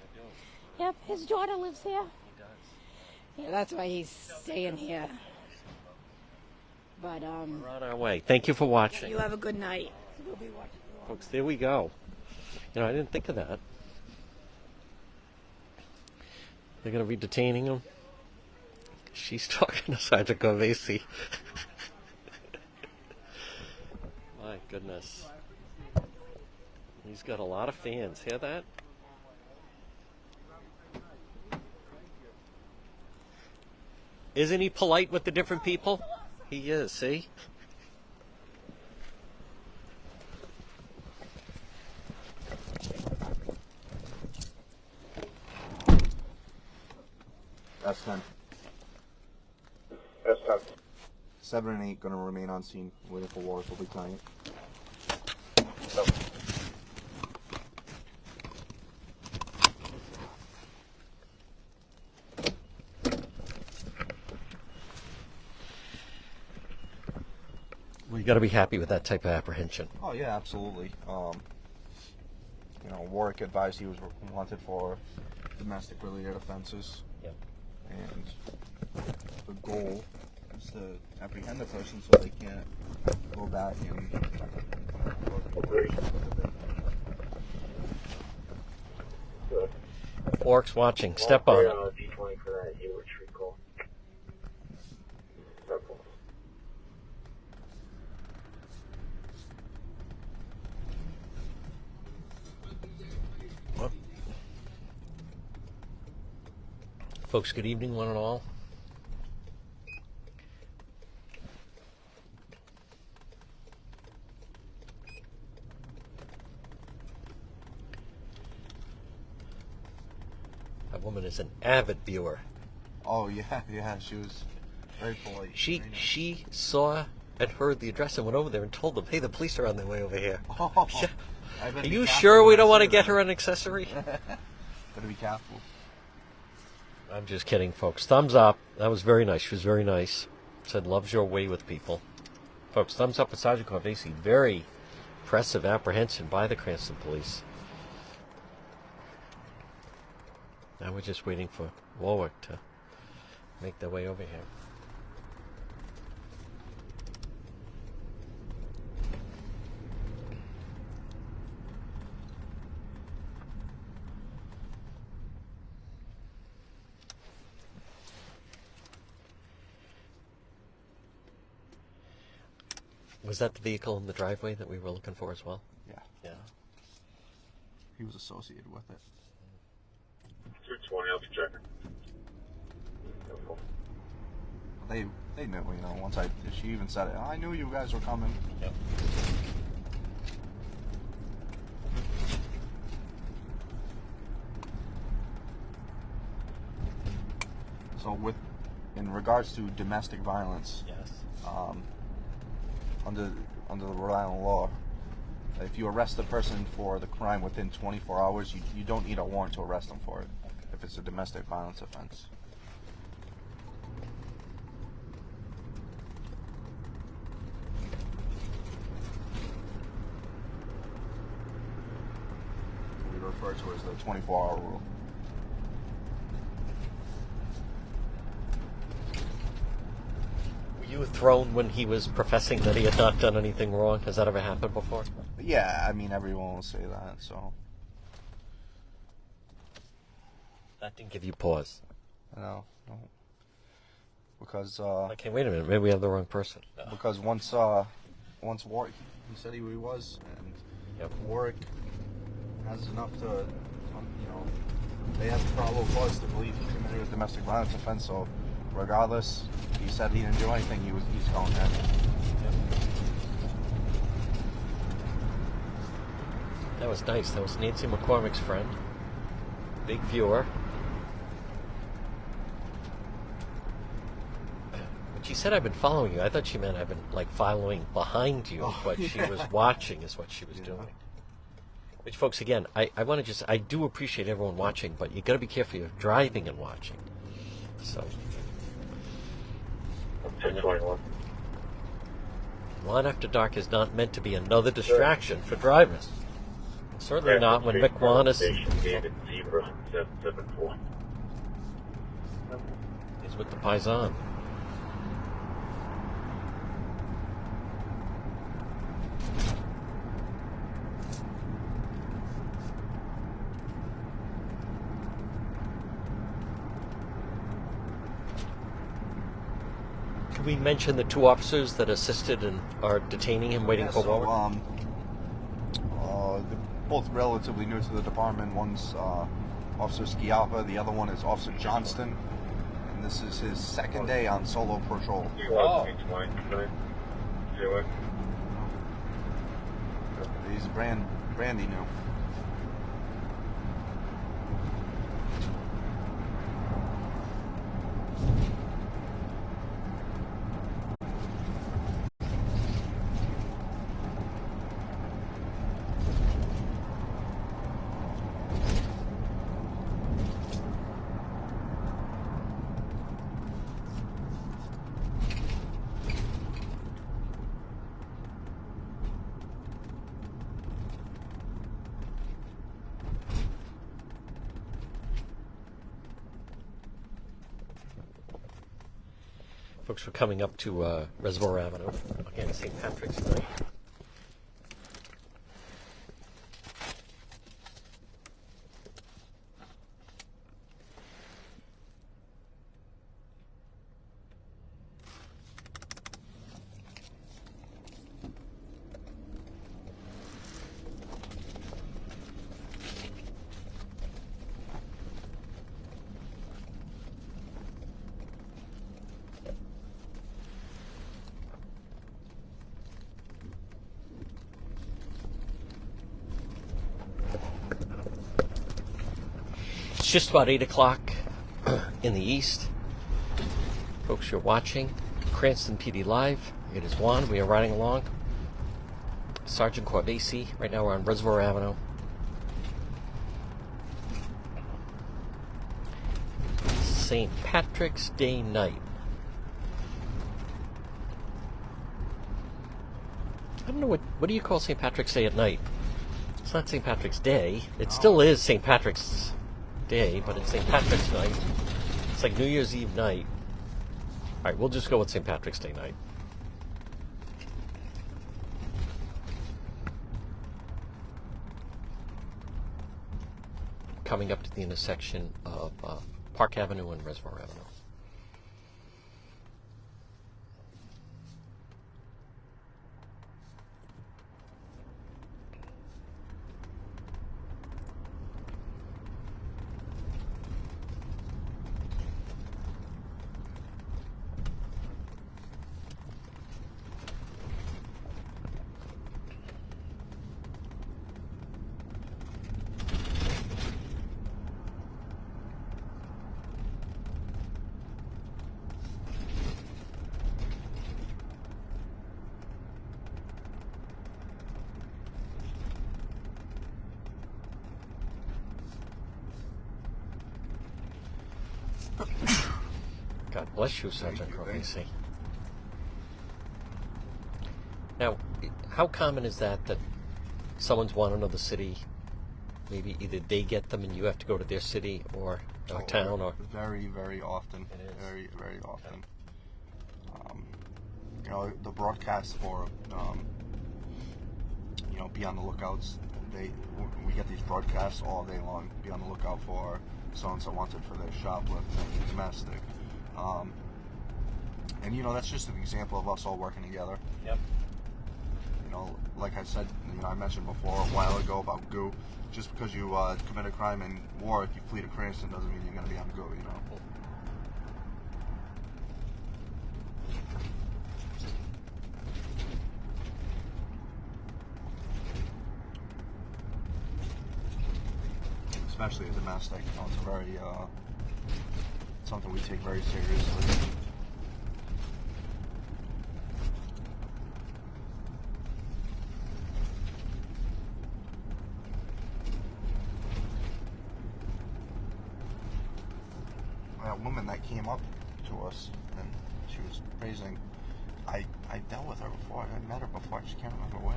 Yep, his daughter lives here. Yeah, that's why he's staying here. But We're on our way. Thank you for watching. you have a good night. We'll be watching. Folks, there we go. You know, I didn't think of that. They're going to be detaining him. She's talking to Sergeant Govesi. My goodness. He's got a lot of fans. Hear that? Isn't he polite with the different people? He is, see? S10. That's tough. 7 and 8 going to remain on scene, waiting for Warwick will be client. Well, you got to be happy with that type of apprehension. Oh yeah, absolutely. You know, Warwick advised he was wanted for domestic related offenses. Yep. And the goal is to apprehend the person so they can't go back and Good. Orcs watching. Step on it. D20 for that Hayward Street call. Simple. Folks, good evening, one and all. That woman is an avid viewer. oh yeah, she was very polite. She Very nice. she saw and heard the address and went over there and told them, hey, the police are on their way over here. Oh, Yeah. I better Are be you careful sure we when I don't want to see get her. her an accessory? Better be careful. I'm just kidding, folks. Thumbs up. That was very nice. She was very nice. Said, loves your way with people. Folks, thumbs up for Sergeant Corvesi. Very impressive apprehension by the Cranston police. Now we're just waiting for Warwick to make their way over here. Was that the vehicle in the driveway that we were looking for as well? Yeah, Yeah. he was associated with it. 220, I'll be checking. They knew, you know. Once she even said it. I knew you guys were coming. Yep. So in regards to domestic violence, Yes. under the Rhode Island law, if you arrest a person for the crime within 24 hours, you don't need a warrant to arrest them for it if it's a domestic violence offense. We refer to it as the 24-hour rule. Were you thrown when he was professing that he had not done anything wrong? Has that ever happened before? But yeah, I mean, everyone will say that, so. That didn't give you pause. No. Because Okay, wait a minute. Maybe we have the wrong person. because once Warwick, he said who he was, and Yep. Warwick has enough to, you know, they have probable cause to believe he committed a domestic violence offense. So, regardless, he said he didn't do anything. He's going there. That was nice. That was Nancy McCormick's friend. Big viewer. she said I've been following you, I thought she meant I've been like following behind you, Oh, but she yeah. was watching is what she was doing. Which, folks, again, I want to just, I do appreciate everyone watching, but you got to be careful you're driving and watching. So. 1021. Lawn After Dark is not meant to be another distraction for drivers. Certainly not when Mick Wanis Zebra 774. is with the Paisan. Can we mention the two officers that assisted and are detaining him, waiting for warrant? They're both relatively new to the department. One's Officer Schiappa, the other one is Officer Johnston, and this is his second day on solo patrol. He's brandy new. Folks, we're coming up to Reservoir Avenue, again, St. Patrick's Night. It's just about 8 o'clock in the east. Folks, you're watching Cranston PD Live. It is Juan. We are riding along. Sergeant Corvasi. Right now we're on Reservoir Avenue. St. Patrick's Day night. I don't know what do you call St. Patrick's Day at night? It's not St. Patrick's Day. It still is St. Patrick's Day, but it's St. Patrick's night. It's like New Year's Eve night. All right, we'll just go with St. Patrick's Day night. Coming up to the intersection of Park Avenue and Reservoir Avenue. God bless you, Sergeant Corvasi. Now, how common is that someone's won another city, maybe either they get them and you have to go to their city or town? Or Very, very often. It is. Very, very often. You know, the broadcasts for, you know, be on the lookouts. We get these broadcasts all day long. Be on the lookout for so-and-so wanted for their shoplifting, domestic. And, you know, that's just an example of us all working together. Yep. You know, like I said, you know, I mentioned before a while ago about goo. Just because you commit a crime in war, if you flee to Cranston, doesn't mean you're going to be on goo, you know. Especially a domestic, you know, it's a very, something we take very seriously. woman that came up to us and she was praising. I dealt with her before. I met her before. I just can't remember where.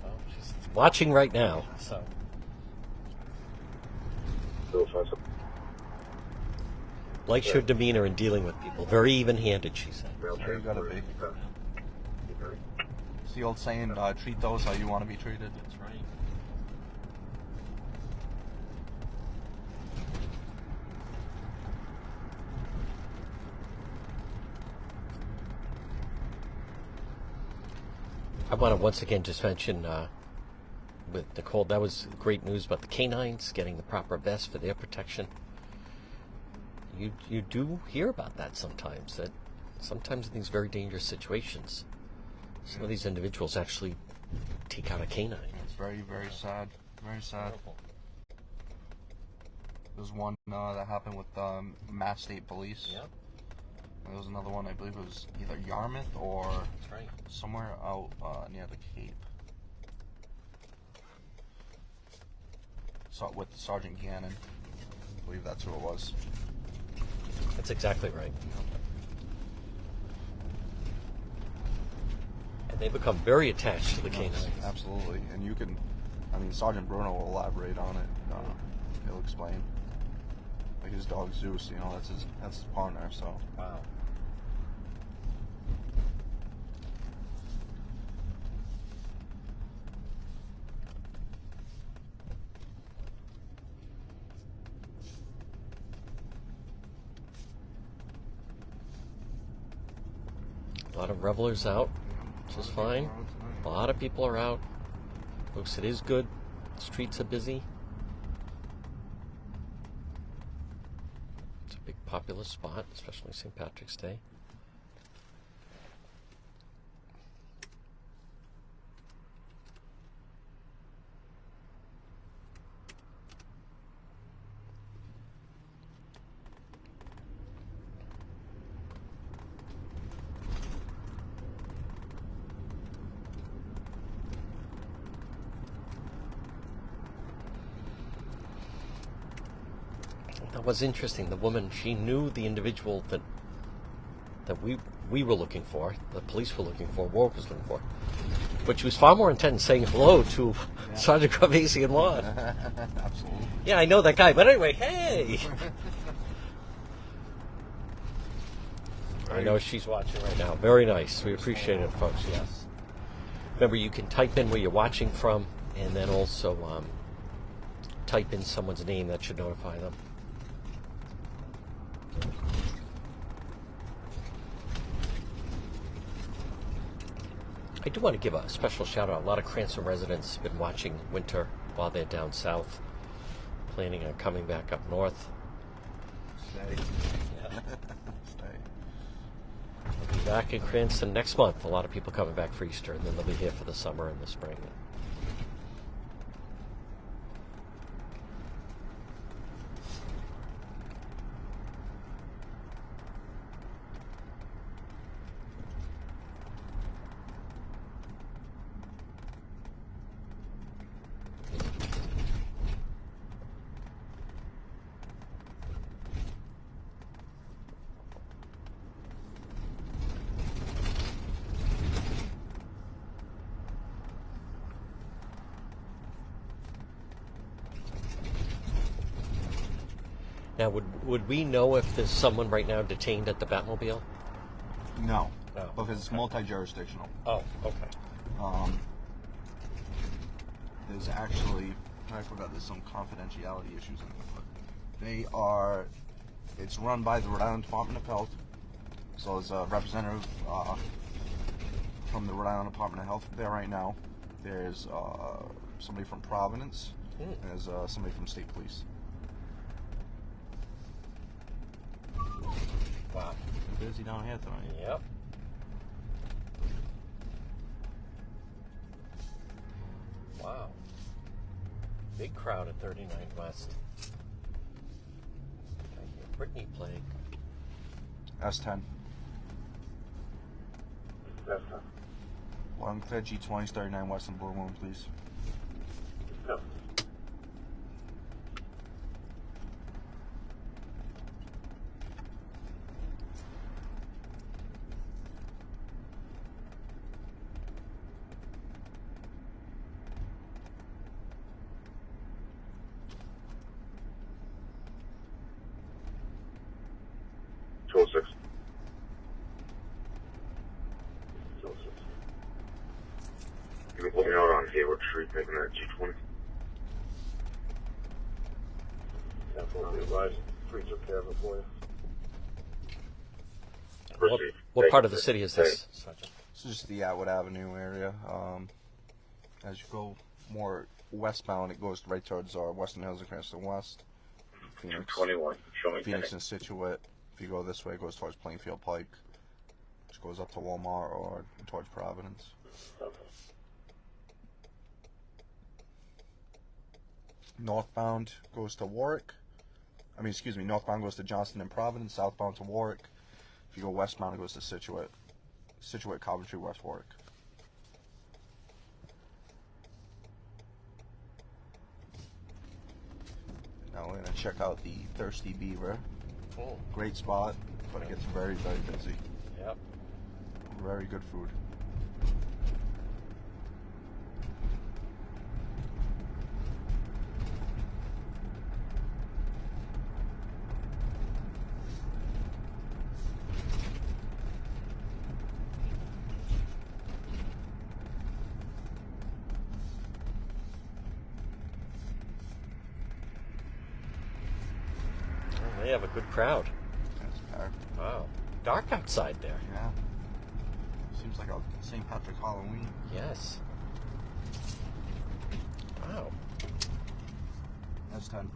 Well, she's watching right now, so. Likes your demeanor in dealing with people. Very even-handed, she said. Sure you gotta be. It's the old saying, treat those how you want to be treated. That's right. I want to once again just mention with Nicole, that was great news about the canines getting the proper vest for their protection. You do hear about that sometimes, that sometimes in these very dangerous situations, some of these individuals actually take out a canine. It's very, very sad. Very sad. There's one that happened with Mass State Police. Yep. There was another one, I believe it was either Yarmouth or That's right. somewhere out near the Cape. So with Sergeant Gannon. I believe that's who it was. That's exactly right. And they become very attached to the canines. Absolutely. And you can, I mean, Sergeant Bruno will elaborate on it. He'll explain. Like his dog Zeus, you know, that's his partner, so. Wow. A lot of revelers out, which is fine. A lot of people are out. Folks, it is good. The streets are busy. It's a big popular spot, especially St. Patrick's Day. That was interesting. The woman, she knew the individual that we were looking for, the police were looking for, Warwick was looking for. But she was far more intent in saying hello to Sergeant Gravesi and Lawn. Absolutely. Yeah, I know that guy. But anyway, hey! I know she's watching right now. Very nice. We appreciate it, folks. Yes. Remember, you can type in where you're watching from, and then also type in someone's name. That should notify them. I do want to give a special shout out. A lot of Cranston residents have been watching winter while they're down south, planning on coming back up north. Stay. Yeah. Stay. We'll be back in Cranston next month. A lot of people coming back for Easter, and then they'll be here for the summer and the spring. Now, would we know if there's someone right now detained at the Batmobile? No. Oh, Because it's multi-jurisdictional. Oh, okay. There's actually, I forgot there's some confidentiality issues in it, but it's run by the Rhode Island Department of Health. So there's a representative from the Rhode Island Department of Health there right now. There's somebody from Providence. And there's somebody from State Police. Wow. Busy down here tonight. Yep. Wow. Big crowd at 39 West. Brittany playing. S10. That's not. Long clear G20s, 39 West and Blue Moon, please. No. Haywood Street, taking that G20. Absolutely advised. 3 took care of it for you. What part of the city is this, Sergeant? This is just the Atwood Avenue area. As you go more westbound, it goes right towards Western Hills and Cranston West. Phoenix, 221. Show me Phoenix and Situate. If you go this way, it goes towards Plainfield Pike, which goes up to Walmart or towards Providence. Okay. Northbound goes to Warwick. Northbound goes to Johnston and Providence. Southbound to Warwick. If you go westbound, it goes to Situate, Coventry, West Warwick. Now we're gonna check out the Thirsty Beaver. Oh. Great spot, but it gets very, very busy. Yep. Very good food. Oh, they have a good crowd. That's packed. Wow. Dark outside there. Yeah. Seems like a St. Patrick Halloween. Yes. Wow. That's 10.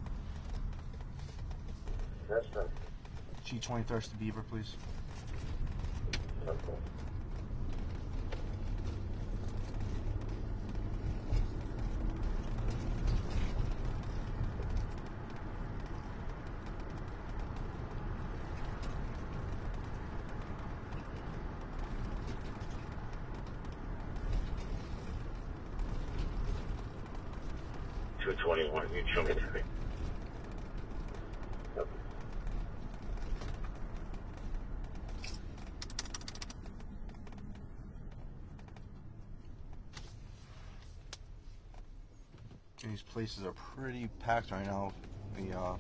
That's done. G20 Thirsty Beaver, please. Okay. $221. You show me everything. Yep. These places are pretty packed right now. The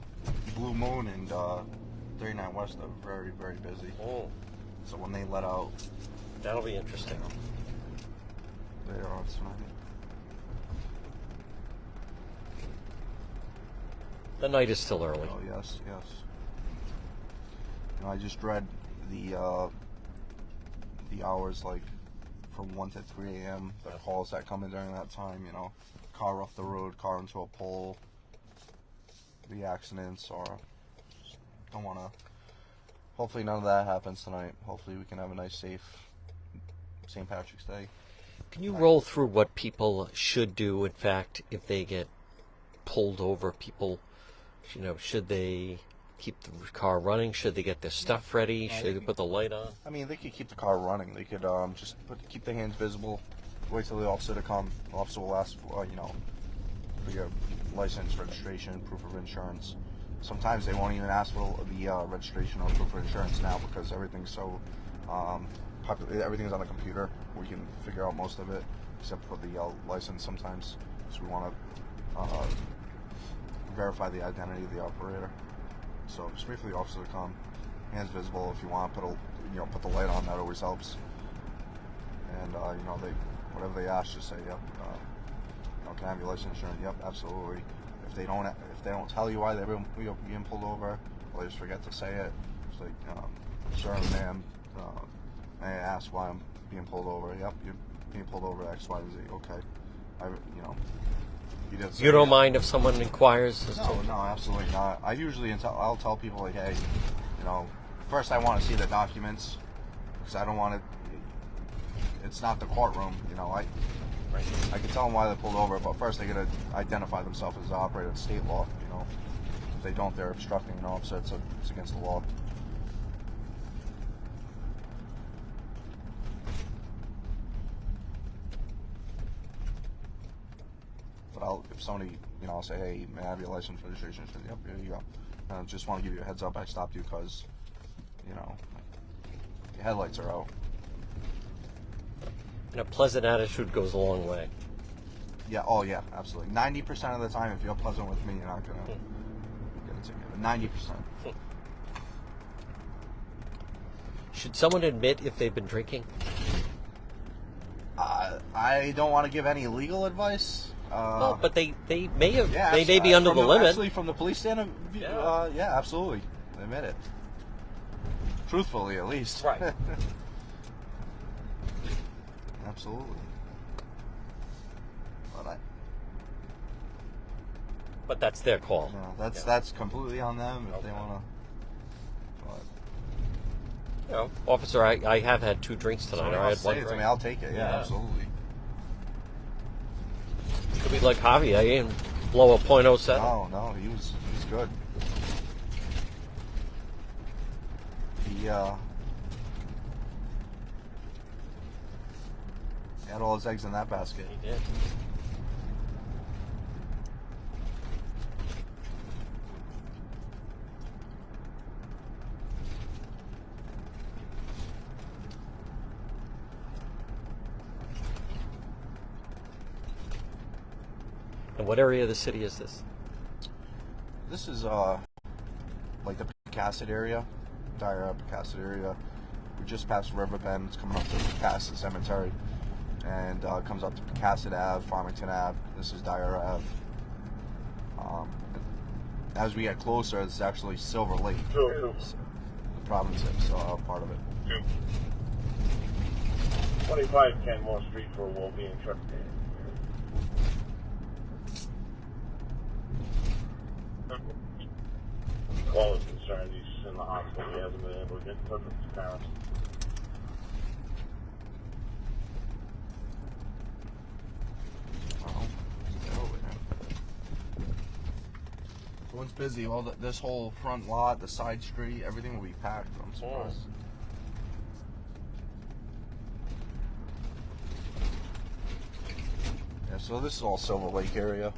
Blue Moon and 39 West are very, very busy. Oh, So when they let out, that'll be interesting. later on tonight. The night is still early. Oh yes, yes. I just read the hours like from 1 to 3 a.m. The calls that come in during that time. Car off the road, car into a pole, the accidents, or don't want to. Hopefully none of that happens tonight. Hopefully we can have a nice, safe St. Patrick's Day. Can you roll through what people should do? In fact, if they get pulled over, people, should they keep the car running? Should they get their stuff ready? Should they put the light on? I mean, they could keep the car running. They could just keep their hands visible. Wait till the officer to come. The officer will ask for, for your license, registration, proof of insurance. Sometimes they won't even ask for the registration or proof of insurance now because everything's so everything's on the computer. We can figure out most of it, except for the license sometimes. So we want to verify the identity of the operator. So just wait for the officer to come. Hands visible. If you want, put the light on. That always helps. And whatever they ask, just say, yep. Can I have your license insurance? Yep, absolutely. If they don't tell you why they're being pulled over, or they just forget to say it, it's like, sir, ma'am, may I ask why I'm being pulled over? Yep, you're being pulled over X, Y, Z. Okay. You don't mind if someone inquires? No, absolutely not. I'll tell people, like, hey, first I want to see the documents, because I don't want it. It's not the courtroom, I can tell them why they pulled over, but first they gotta identify themselves as the operator. It's state law, If they don't, they're obstructing an officer. It's against the law. But if somebody, I'll say, hey, may I have your license, registration? Yep, here you go. I just want to give you a heads up. I stopped you because, your headlights are out. And a pleasant attitude goes a long way. Yeah, oh yeah, absolutely. 90% of the time, if you're pleasant with me, you're not going to get a ticket. 90%. Should someone admit if they've been drinking? I don't want to give any legal advice. Well, but they may have, Yeah, they may be under the limit. Actually, from the police stand of view, yeah, absolutely. They admit it. Truthfully, at least. Right. Absolutely. But that's their call. No, that's completely on them if they want to. You know, officer, I have had 2 drinks tonight. I had one drink. I'll take it. Yeah, absolutely. Could be like Javi. I didn't blow a .07. No, he was good. He had all his eggs in that basket. He did. And what area of the city is this? This is like the Picasset area, Dyer Picasset area. We just passed River Bend. It's coming up to past the cemetery, and comes up to Picasset Ave, Farmington Ave. This is Dyer Ave. As we get closer, it's actually Silver Lake, the province is part of it. 25 Kenmore Street for a well-being truck. Call is concerned, he's in the hospital. He hasn't been able to get in touch with his parents. Once busy, this whole front lot, the side street, everything will be packed. I'm surprised. Yeah, so this is all Silver Lake area.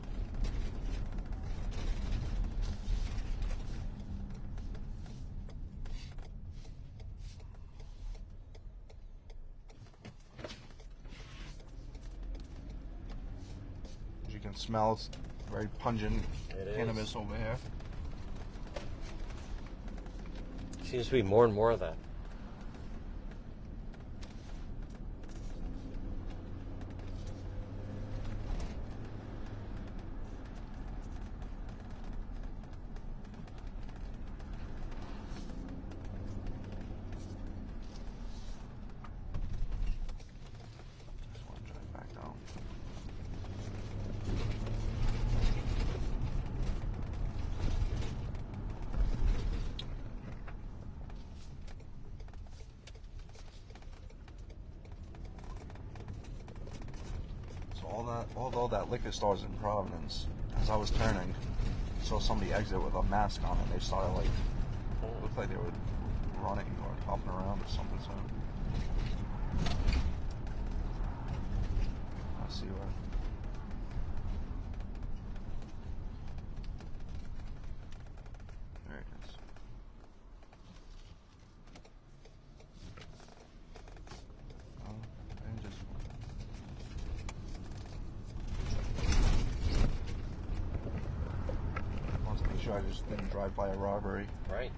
As you can smell, it's very pungent cannabis over here. Seems to be more and more of that. Just want to drive back down. Although that liquor store's in Providence, as I was turning, I saw somebody exit with a mask on, and they started looked like they were running or hopping around or something. So I see where. There it is. And just. I just didn't drive by a robbery. Right.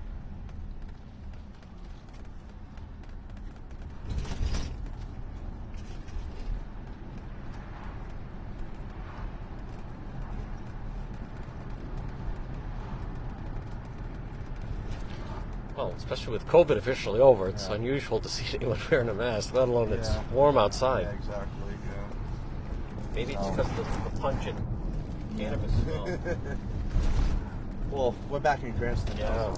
Well, especially with COVID officially over, it's unusual to see anyone wearing a mask, let alone it's warm outside. Yeah, exactly. Yeah. Maybe it's because of the pungent cannabis smell. Well, we're back in Cranston now.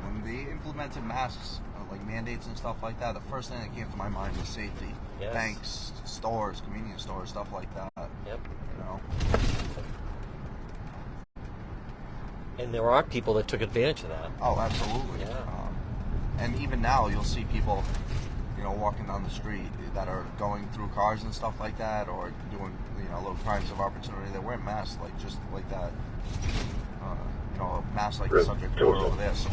When they implemented masks, like mandates and stuff like that, the first thing that came to my mind was safety. Yes. Banks, stores, convenience stores, stuff like that. Yep. You know. And there are people that took advantage of that. Oh, absolutely. Yeah. And even now, you'll see people, walking down the street that are going through cars and stuff like that, or doing, little crimes of opportunity. They're wearing masks, just like that. A mask like the subject over there. So,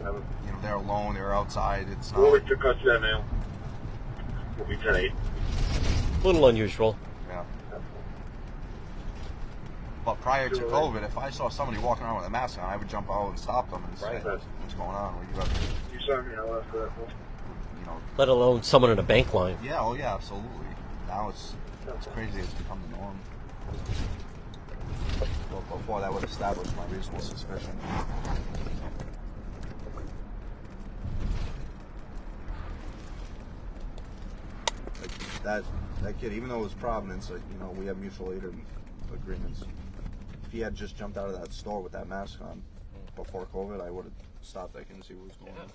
and they're alone. They're outside. It's not. We'll cut you that now. We'll be 10-8. A little unusual. Yeah. But prior to COVID, if I saw somebody walking around with a mask on, I would jump out and stop them and say, "What's going on? You saw me. I left that one. You know." Let alone someone in a bank line. Yeah. Oh yeah. Absolutely. Now it's crazy. It's become the norm. But before that would establish my reasonable suspicion. That kid, even though it was Providence, you know, we have mutual aid agreements. If he had just jumped out of that store with that mask on before COVID, I would have stopped that kid and see what was going on.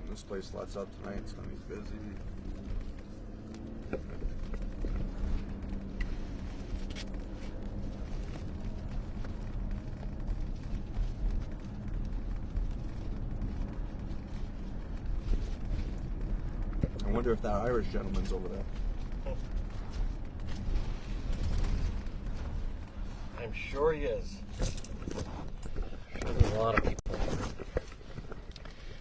This place lets up tonight. It's gonna be busy. I wonder if that Irish gentleman's over there. I'm sure he is. Sure there's a lot of people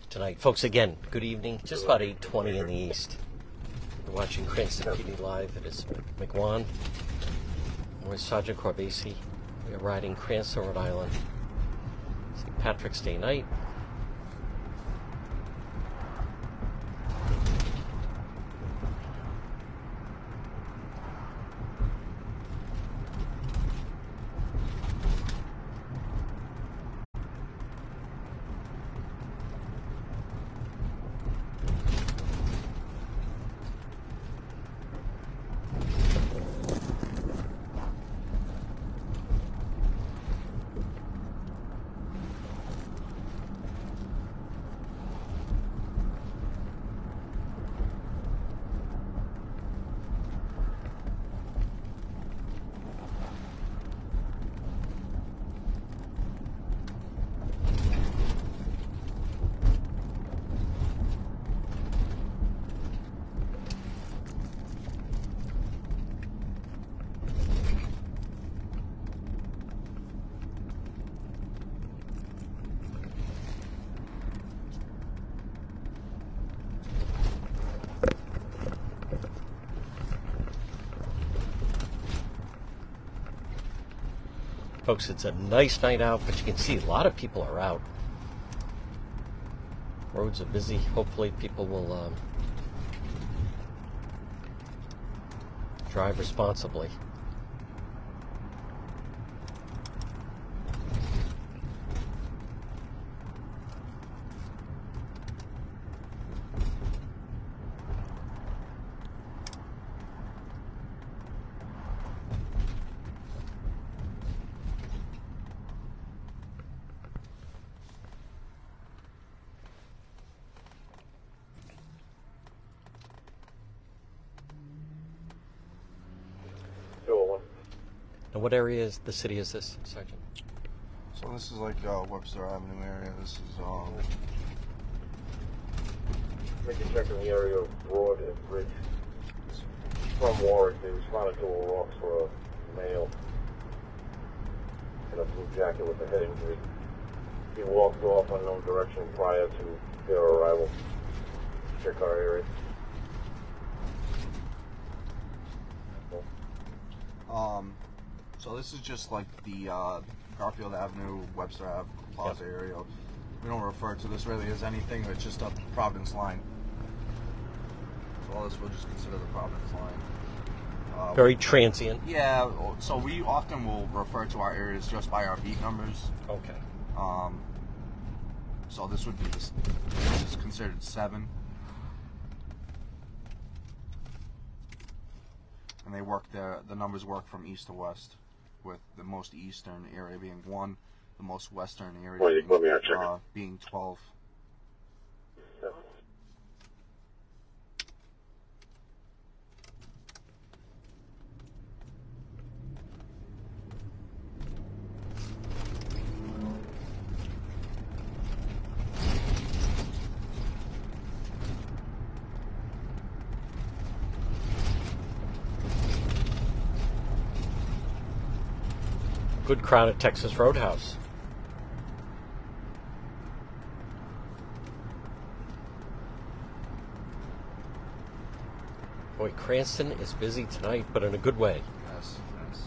tonight. Folks, again, good evening. Just about 8:20 in the east. We're watching Cranston PD Live. It is McWan. We're Sergeant Corbasi. We are riding Cranston, Rhode Island. St. Patrick's Day night. Folks, it's a nice night out, but you can see a lot of people are out. Roads are busy. Hopefully people will drive responsibly. And what area is the city is this, Sergeant? So this is like Webster Avenue area. This is Make a check in the area of Broad and Bridge. From Warwick, they responded to a walk for a male in a blue jacket with a head injury. He walked off unknown direction prior to their arrival. Check our area. So this is just like the Garfield Avenue, Webster Ave Plaza area. We don't refer to this really as anything. It's just a Providence line. So all this we'll just consider the Providence line. Very transient. Yeah. So we often will refer to our areas just by our beat numbers. Okay. So this would be this is considered 7. And they work the numbers work from east to west, with the most eastern area being 1, the most western area being 12. Good crowd at Texas Roadhouse. Boy, Cranston is busy tonight, but in a good way. Yes, yes.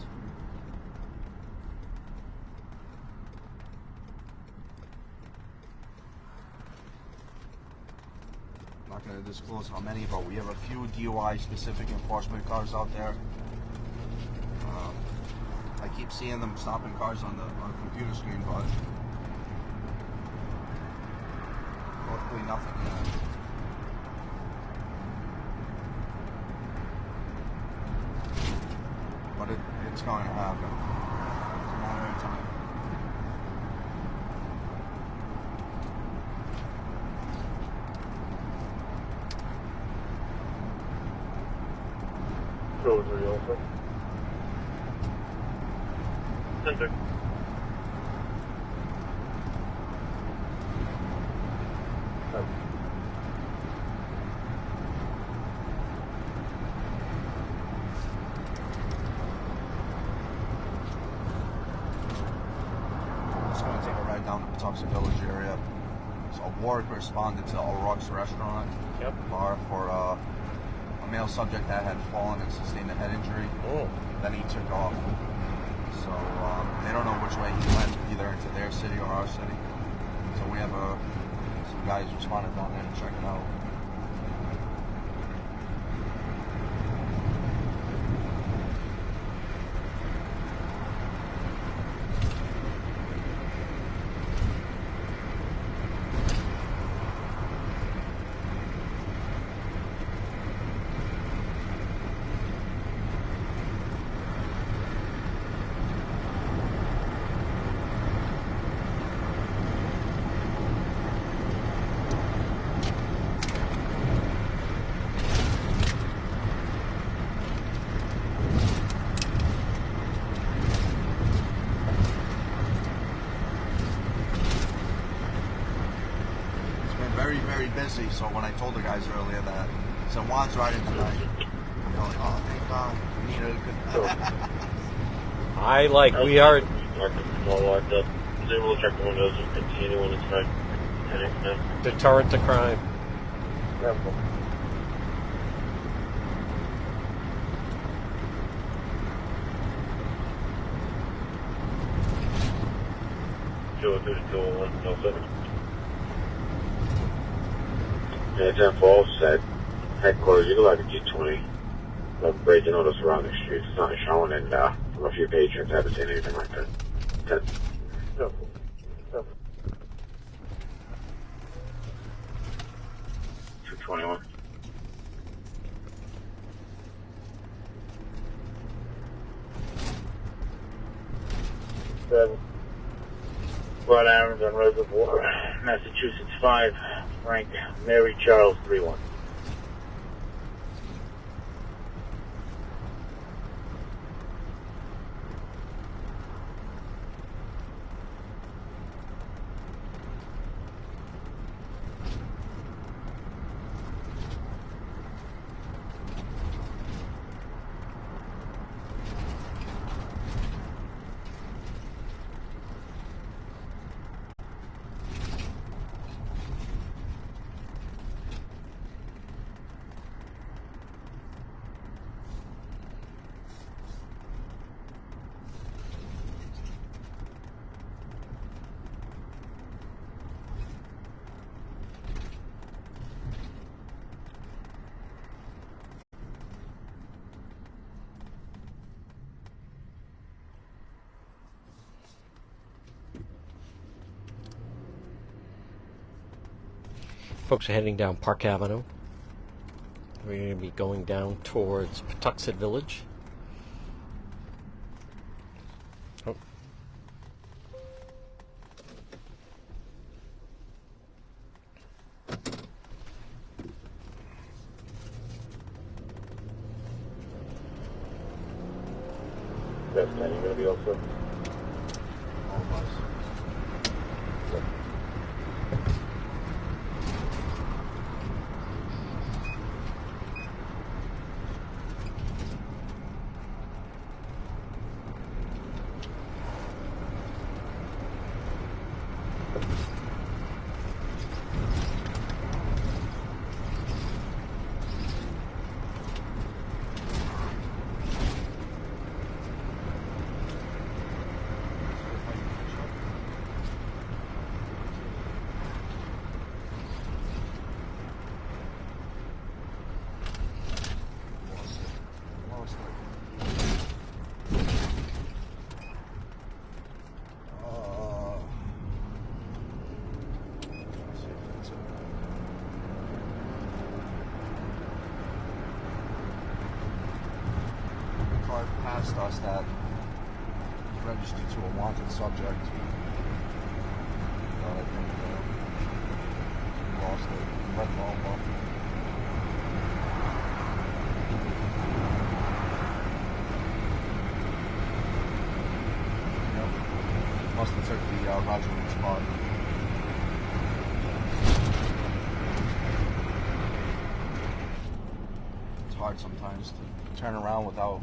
I'm not going to disclose how many, but we have a few DUI-specific enforcement cars out there. I keep seeing them stopping cars on the computer screen, but hopefully nothing yet. But it's going to happen. It's a matter of time. Code 3 also. Center. Just going to take a ride down the Patuxent Village area. So Warwick responded to O'Rourke's restaurant bar for a male subject that had fallen and sustained a head injury. Oh. Then he took off. So they don't know which way he went, either into their city or our city. So we have some guys responded down there to check it out. Very, very busy. So when I told the guys earlier that someone's riding tonight, they're like, "Oh, thank God, we need a good." We are. All locked up. I was able to check the windows and see anyone inside. Deterrent to crime. Careful. Kilo 22107. Yeah, 10-4 said headquarters, you go like a G20. But breaking all the surrounding streets. It's not showing, and from a few patrons, I haven't seen anything like that. 10. No. 221. Rhode Island on Reservoir, Massachusetts 5, Frank, Mary Charles 31. Folks are heading down Park Avenue. We're going to be going down towards Patuxent Village. Oh. That's 10, you're going to be also. past us that was registered to a wanted subject. But I think we lost it. Red Volvo. Yep. Must have took the Roger Reed spot. It's hard sometimes to turn around without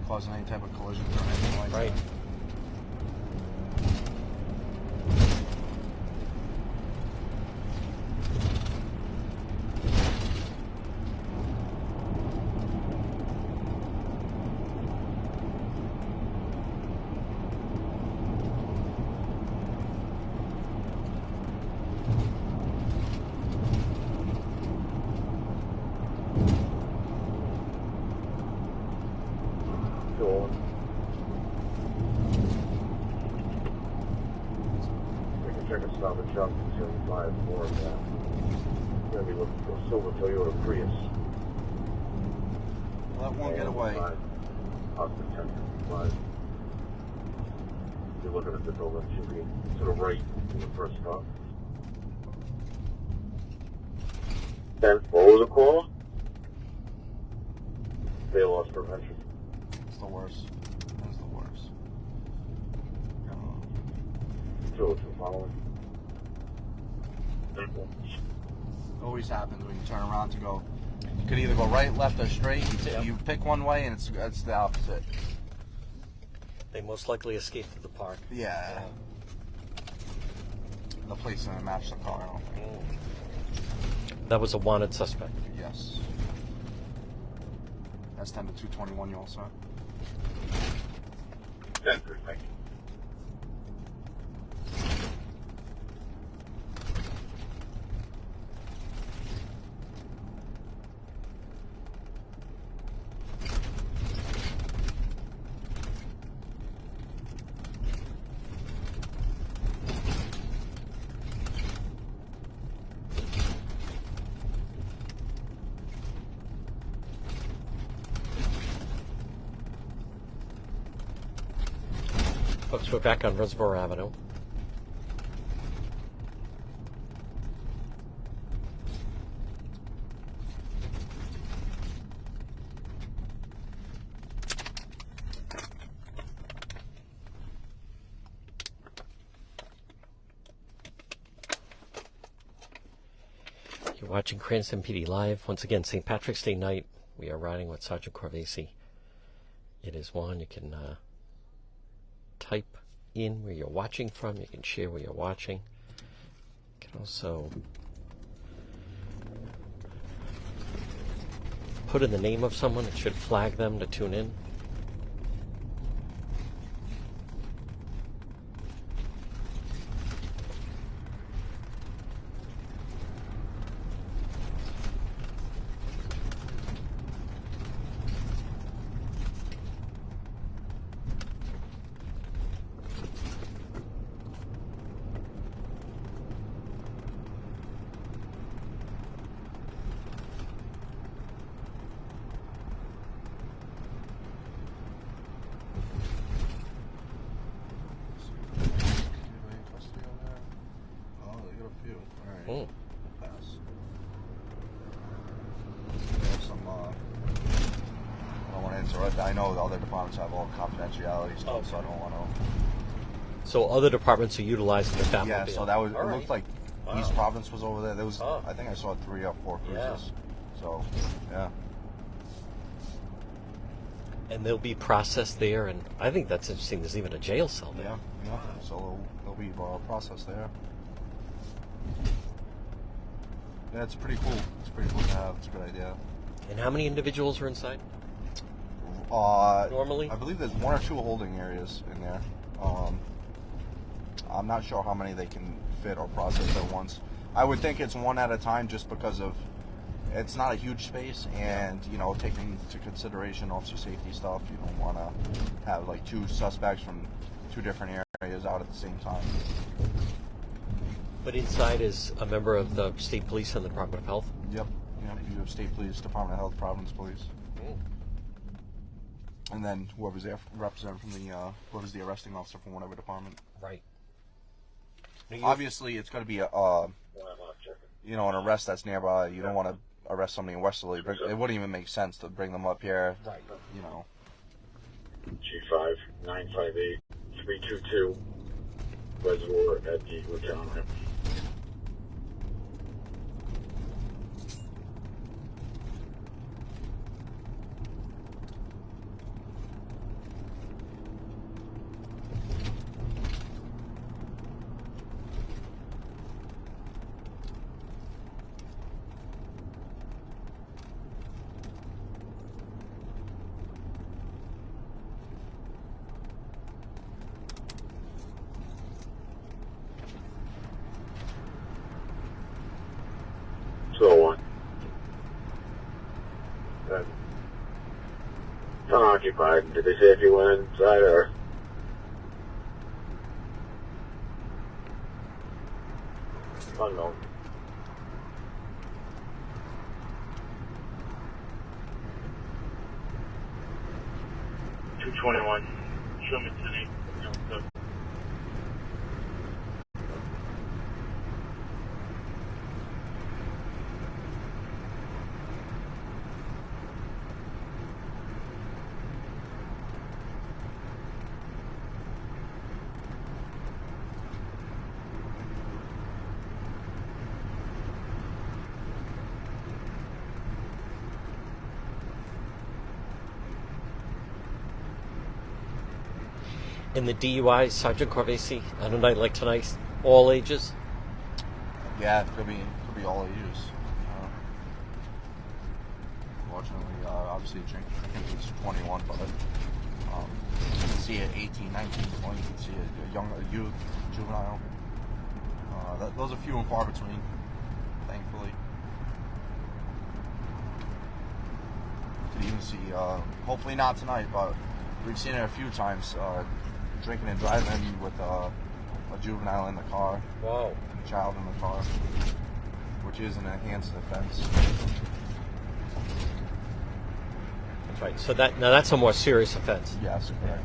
causing any type of collision or anything like Right. that. Cool. We can check a Stop and Shop until we buy more of that. We're gonna be looking for a silver Toyota Prius. Let one get away. Austin 1055. You're looking at the building, should be to the right in the first stop. Then, what was the call? Bail loss prevention. It's the worst. It's the worst. Two following. Always happens when you turn around to go. You could either go right, left, or straight. Yep. You pick one way, and it's the opposite. They most likely escaped through the park. Yeah. The police didn't match the car. I don't think. That was a wanted suspect. Yes. That's 10 to 221. You all set? Thank you. Folks, we're back on Reservoir Avenue. You're watching Cranston PD Live. Once again, St. Patrick's Day night. We are riding with Sergeant Corvesi. It is one. You can type in where you're watching from. You can share where you're watching. You can also put in the name of someone. It should flag them to tune in. Mm. Pass. We have some, I don't want to interrupt. I know the other departments have all confidentiality stuff, so I don't want to. So other departments are utilizing the Batmobile. Yeah, so that was, All it right. looked like Wow. East Province was over there. There was, Oh. I think I saw 3 or 4 cruises. Yeah. So, yeah. And they'll be processed there, and I think that's interesting. There's even a jail cell there. Yeah, yeah. So there'll be process there. Yeah, it's pretty cool. It's pretty cool to have. It's a good idea. And how many individuals are inside? Normally? I believe there's 1 or 2 holding areas in there. I'm not sure how many they can fit or process at once. I would think it's 1 at a time just because of it's not a huge space, and you know, taking into consideration officer safety stuff, you don't want to have like 2 suspects from 2 different areas out at the same time. But inside is a member of the state police and the Department of Health? Yep. You have State Police, Department of Health, Providence Police. and then whoever's there represented from the whoever's the arresting officer from whatever department. Right. Obviously, it's going to be a you know, an arrest that's nearby. You don't want to arrest somebody in Westerly. It wouldn't even make sense to bring them up here. Right. You know. G5 958 322 Reservoir at the Lieutenant ramp. Unoccupied. Did they say if you went inside or? Unknown. $221. Show me today. In the DUI, Sergeant Corvesi, on a night like tonight, all ages? Yeah, it could be all ages. Fortunately, obviously drinking is 21, but you can see it 18, 19, 20. You can see a youth, juvenile. Those are few and far between, thankfully. You can even see, hopefully not tonight, but we've seen it a few times. Drinking and driving with a juvenile in the car. Wow. A child in the car, which is an enhanced offense. That's right. So that's a more serious offense. Yes, correct.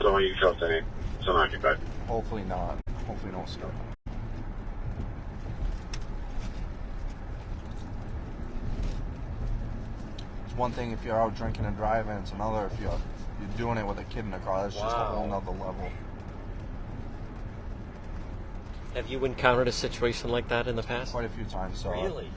So you felt any? It's unoccupied. Hopefully not. Hopefully no stuff. It's one thing if you're out drinking and driving. It's another if you're doing it with a kid in the car. That's just a whole nother level. Have you encountered a situation like that in the past? Quite a few times. Really?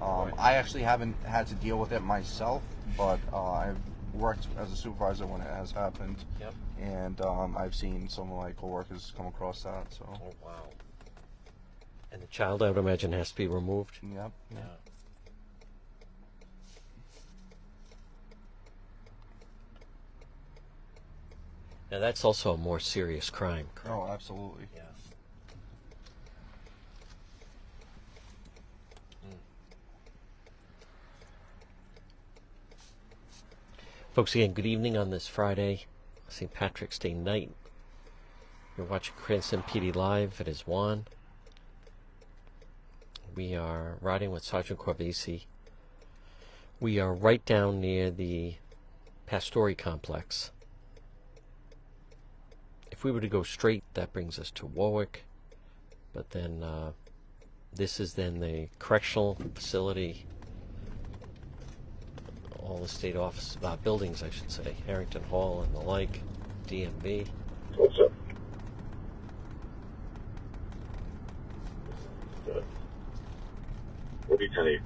Oh, I actually haven't had to deal with it myself, but I've worked as a supervisor when it has happened. Yep. And I've seen some of my coworkers come across that. So. Oh, wow. And the child, I would imagine, has to be removed? Yep. Yeah. Now, that's also a more serious crime, correct? Oh, absolutely. Yeah. Folks, again, good evening on this Friday, St. Patrick's Day night. You're watching Cranston PD Live. It is Juan. We are riding with Sergeant Corvesi. We are right down near the Pastore complex. If we were to go straight, that brings us to Warwick. But then this is then the correctional facility. All the state office buildings, I should say, Harrington Hall and the like, DMV. What's up? Good. We'll be 10-8.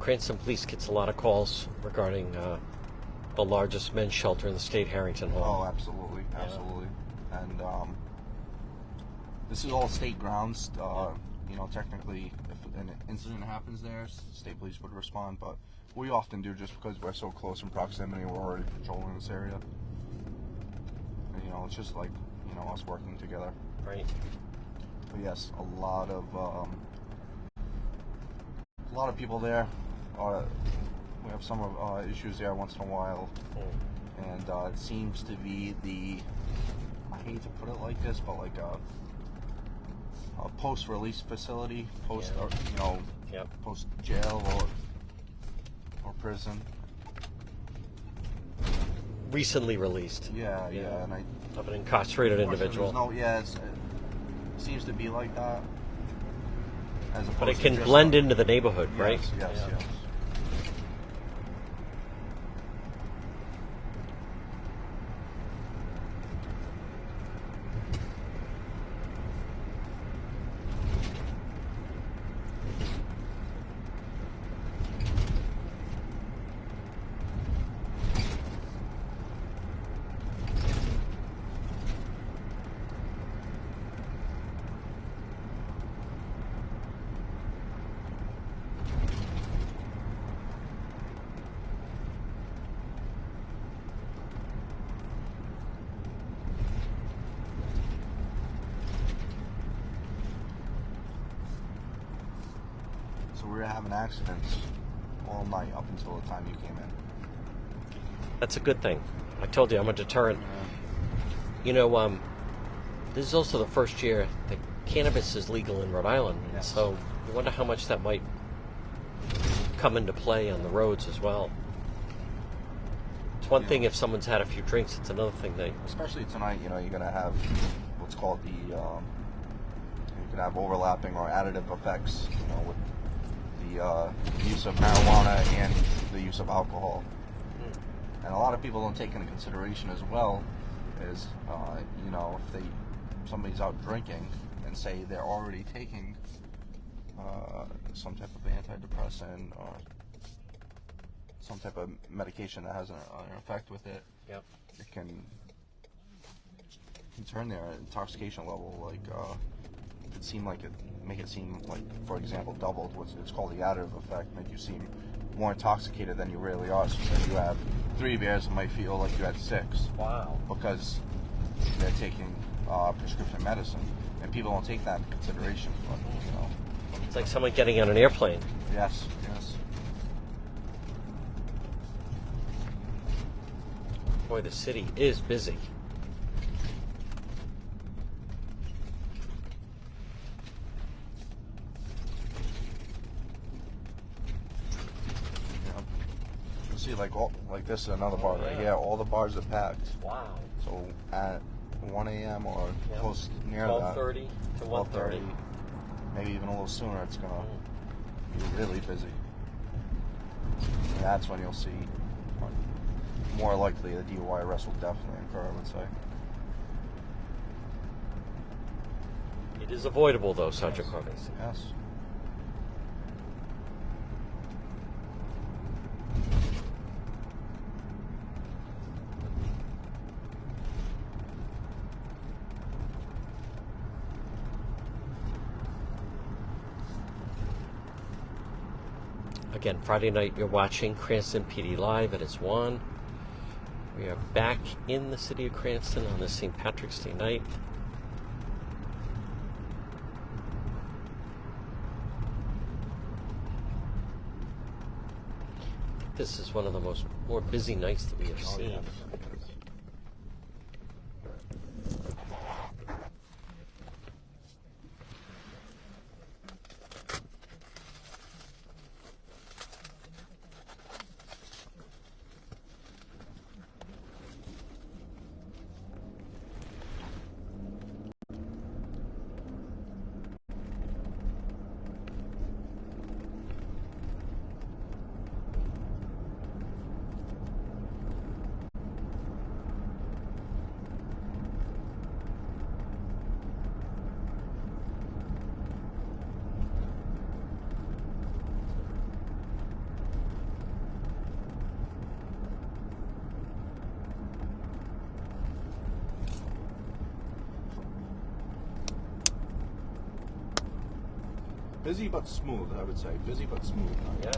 Cranston Police gets a lot of calls regarding the largest men's shelter in the state, Harrington Hall. Oh, absolutely, absolutely. And this is all state grounds. You know, technically, if an incident happens there, state police would respond, but we often do just because we're so close in proximity. We're already patrolling this area. And, you know, it's just like, you know, us working together. Right. But yes, a lot of people there. We have some issues there once in a while, and it seems to be I hate to put it like this, but like a post-release facility, you know, post-jail or prison. Recently released. Yeah, and Of an incarcerated individual. It seems to be like that. But it can blend into the neighborhood, right? Yes. So we were having accidents all night up until the time you came in. That's a good thing. I told you I'm a deterrent. You know, this is also the first year that cannabis is legal in Rhode Island, and so you wonder how much that might come into play on the roads as well. It's one thing if someone's had a few drinks, it's another thing especially tonight, you know, you're going to have what's called you can have overlapping or additive effects, you know, with the use of marijuana and the use of alcohol. And a lot of people don't take into consideration as well is, you know, if somebody's out drinking and say they're already taking some type of antidepressant or some type of medication that has an effect with it, it can turn their intoxication level make it seem like, for example, doubled. It's called the additive effect. Make you seem more intoxicated than you really are. So if you have 3 beers, it might feel like you had 6. Wow. Because they're taking prescription medicine, and people don't take that into consideration. But, you know, it's like someone getting on an airplane. Yes. Boy, the city is busy. See, like this is another bar right here. All the bars are packed. Wow. So at 1 a.m. or close near 12:30 to 1:30, maybe even a little sooner, it's gonna be really busy. And that's when you'll see more likely the DUI arrest will definitely occur, I would say. It is avoidable, though, Sergeant Corvus. Yes. Again, Friday night you're watching Cranston PD Live at its 1. We are back in the city of Cranston on this St. Patrick's Day night. This is one of the more busy nights that we have seen. Busy but smooth, I would say. Busy but smooth. Yes.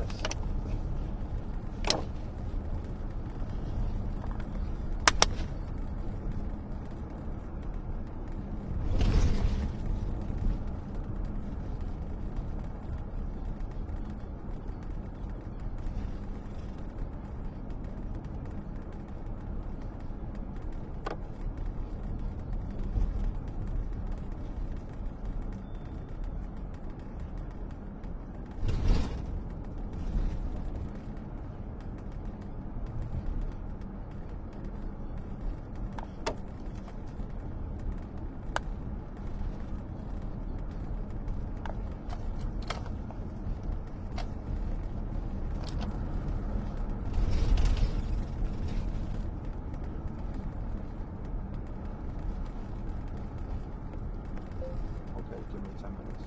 Okay, give me 10 minutes.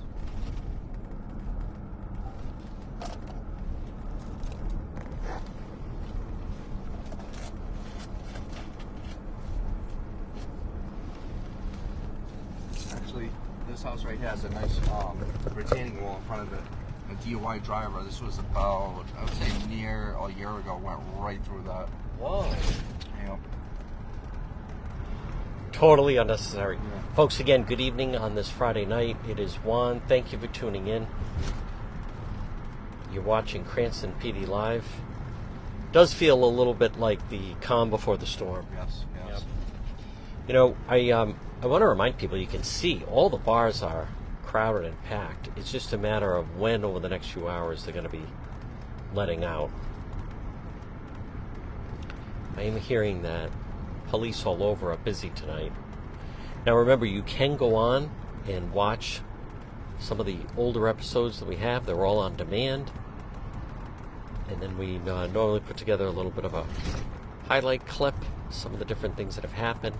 Actually, this house right here has a nice retaining wall in front of it. A DUI driver, this was about, I would say near a year ago, went right through that. Whoa. Yeah. Totally unnecessary. Yeah. Folks, again, good evening on this Friday night. It is Juan. Thank you for tuning in. You're watching Cranston PD Live. Does feel a little bit like the calm before the storm. Yes, yes. Yep. You know, I want to remind people, you can see all the bars are crowded and packed. It's just a matter of when over the next few hours they're going to be letting out. I am hearing that police all over are busy tonight. Now remember, you can go on and watch some of the older episodes that we have. They're all on demand. And then we normally put together a little bit of a highlight clip, some of the different things that have happened.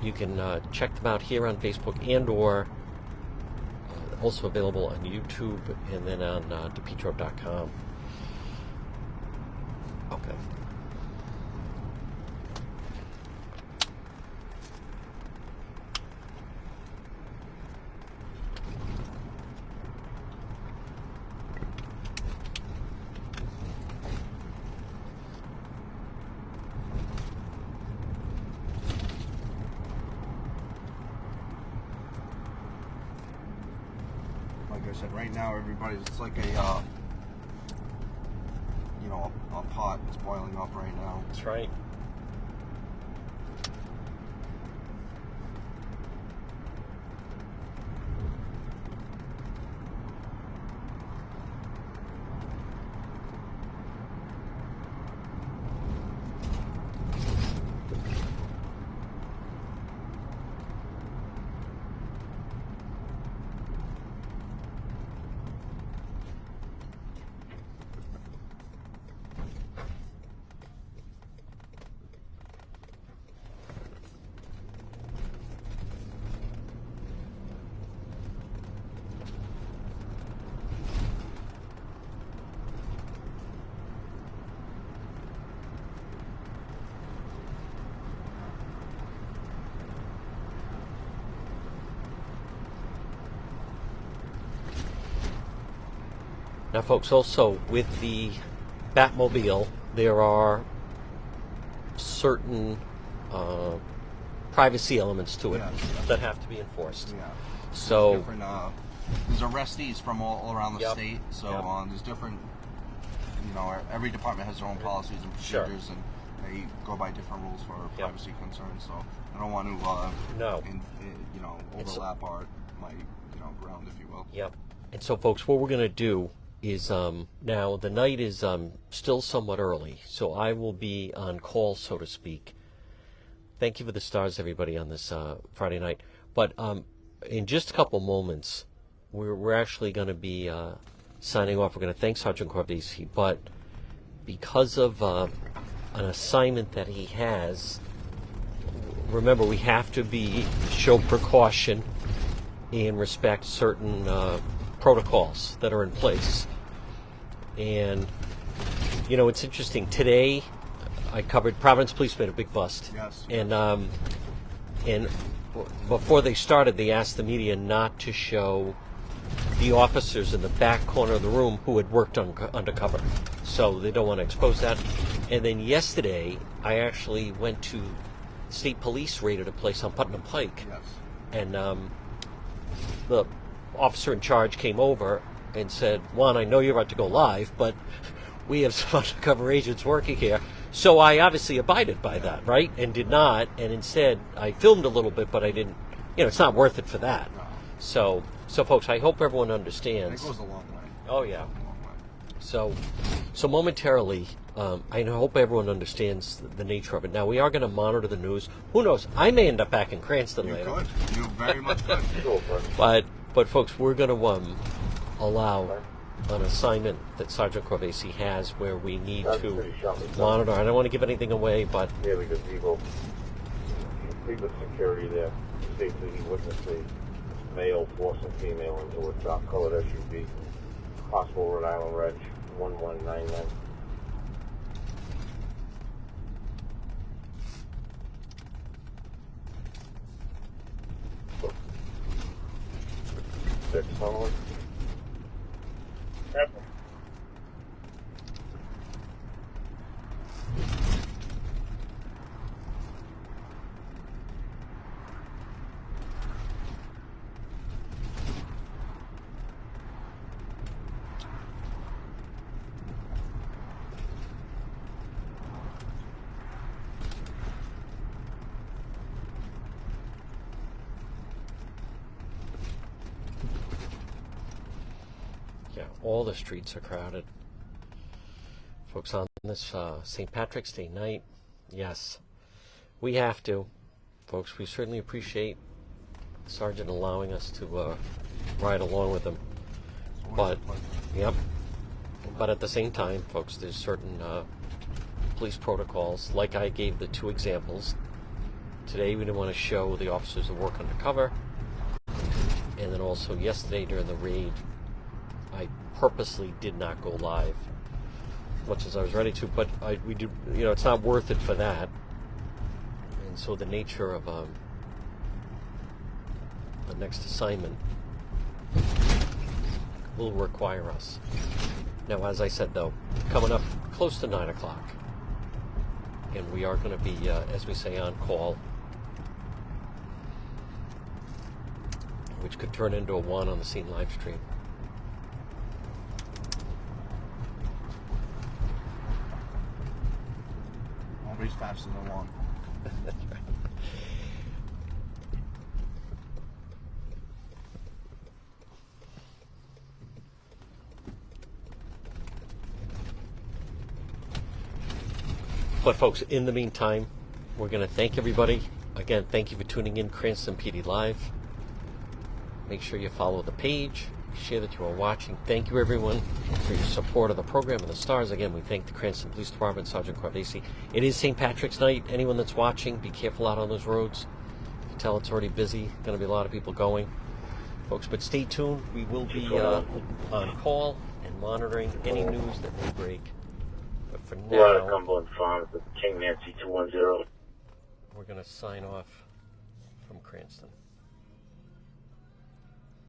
You can check them out here on Facebook and or also available on YouTube and then on DePetro.com. Okay. Like I said, right now everybody's, it's like a, you know, a pot that's boiling up right now. That's right. Now, folks, also with the Batmobile, there are certain privacy elements to it Yes. that have to be enforced. Yeah. So, Different, there's arrestees from all around the Yep. state, so Yep. There's different, you know, every department has their own policies and Sure. procedures, and they go by different rules for Yep. privacy concerns. So I don't want to, No. you know, It's- overlap my, you know, ground, if you will. yep. And so, folks, what we're going to do is now the night is still somewhat early, so I will be on call, so to speak. Thank you for the stars, everybody, on this Friday night. But in just a couple moments, we're actually going to be signing off. We're going to thank Sergeant Corvisi, but because of an assignment that he has, remember, we have to show precaution and respect certain protocols that are in place. And you know, it's interesting. Today, I covered Providence Police made a big bust, Yes. and before they started, they asked the media not to show the officers in the back corner of the room who had worked undercover. So they don't want to expose that. And then yesterday, I actually went to state police raided a place on Putnam Pike. Yes. And the officer in charge came over and said, Juan, I know you're about to go live, but we have some undercover agents working here. So I obviously abided by that, right? And did not. And instead, I filmed a little bit, but I didn't, it's not worth it for that. No. So folks, I hope everyone understands. It goes a long way. Oh, yeah. A long way. So momentarily, I hope everyone understands the nature of it. Now, we are going to monitor the news. Who knows? I may end up back in Cranston You later. could. You very much could. But folks, we're going to allow an assignment that Sergeant Corvese has where we need to monitor. I don't want to give anything away, but Yeah, because people, complete security there. Safely, he witnessed a male forcing female into a dark-colored SUV. Possible Rhode Island Reg 1199. Six, onward. yeah, all the streets are crowded. Folks, on this St. Patrick's Day night, yes, we have to. Folks, we certainly appreciate the Sergeant allowing us to ride along with him. But, yep. But at the same time, folks, there's certain police protocols. Like I gave the two examples. Today, we didn't want to show the officers that work undercover. And then also yesterday during the raid, I purposely did not go live, much as I was ready to. But we do, it's not worth it for that. And so the nature of the next assignment will require us. Now, as I said, though, coming up close to 9 o'clock, and we are going to be, as we say, on call, which could turn into a one on the scene live stream. Always faster than one. That's right. But folks, in the meantime, we're going to thank everybody. Again, thank you for tuning in Cranston PD Live. Make sure you follow the page. Share that you are watching. Thank you, everyone, for your support of the program and the stars. Again, we thank the Cranston Police Department, Sergeant Corvese. It is St. Patrick's night. Anyone that's watching, be careful out on those roads. You can tell it's already busy. Going to be a lot of people going. Folks, but stay tuned. We will be on call and monitoring any news that may break. But for We're out of now, Cumberland Farms with King Nancy 210. we're going to sign off from Cranston.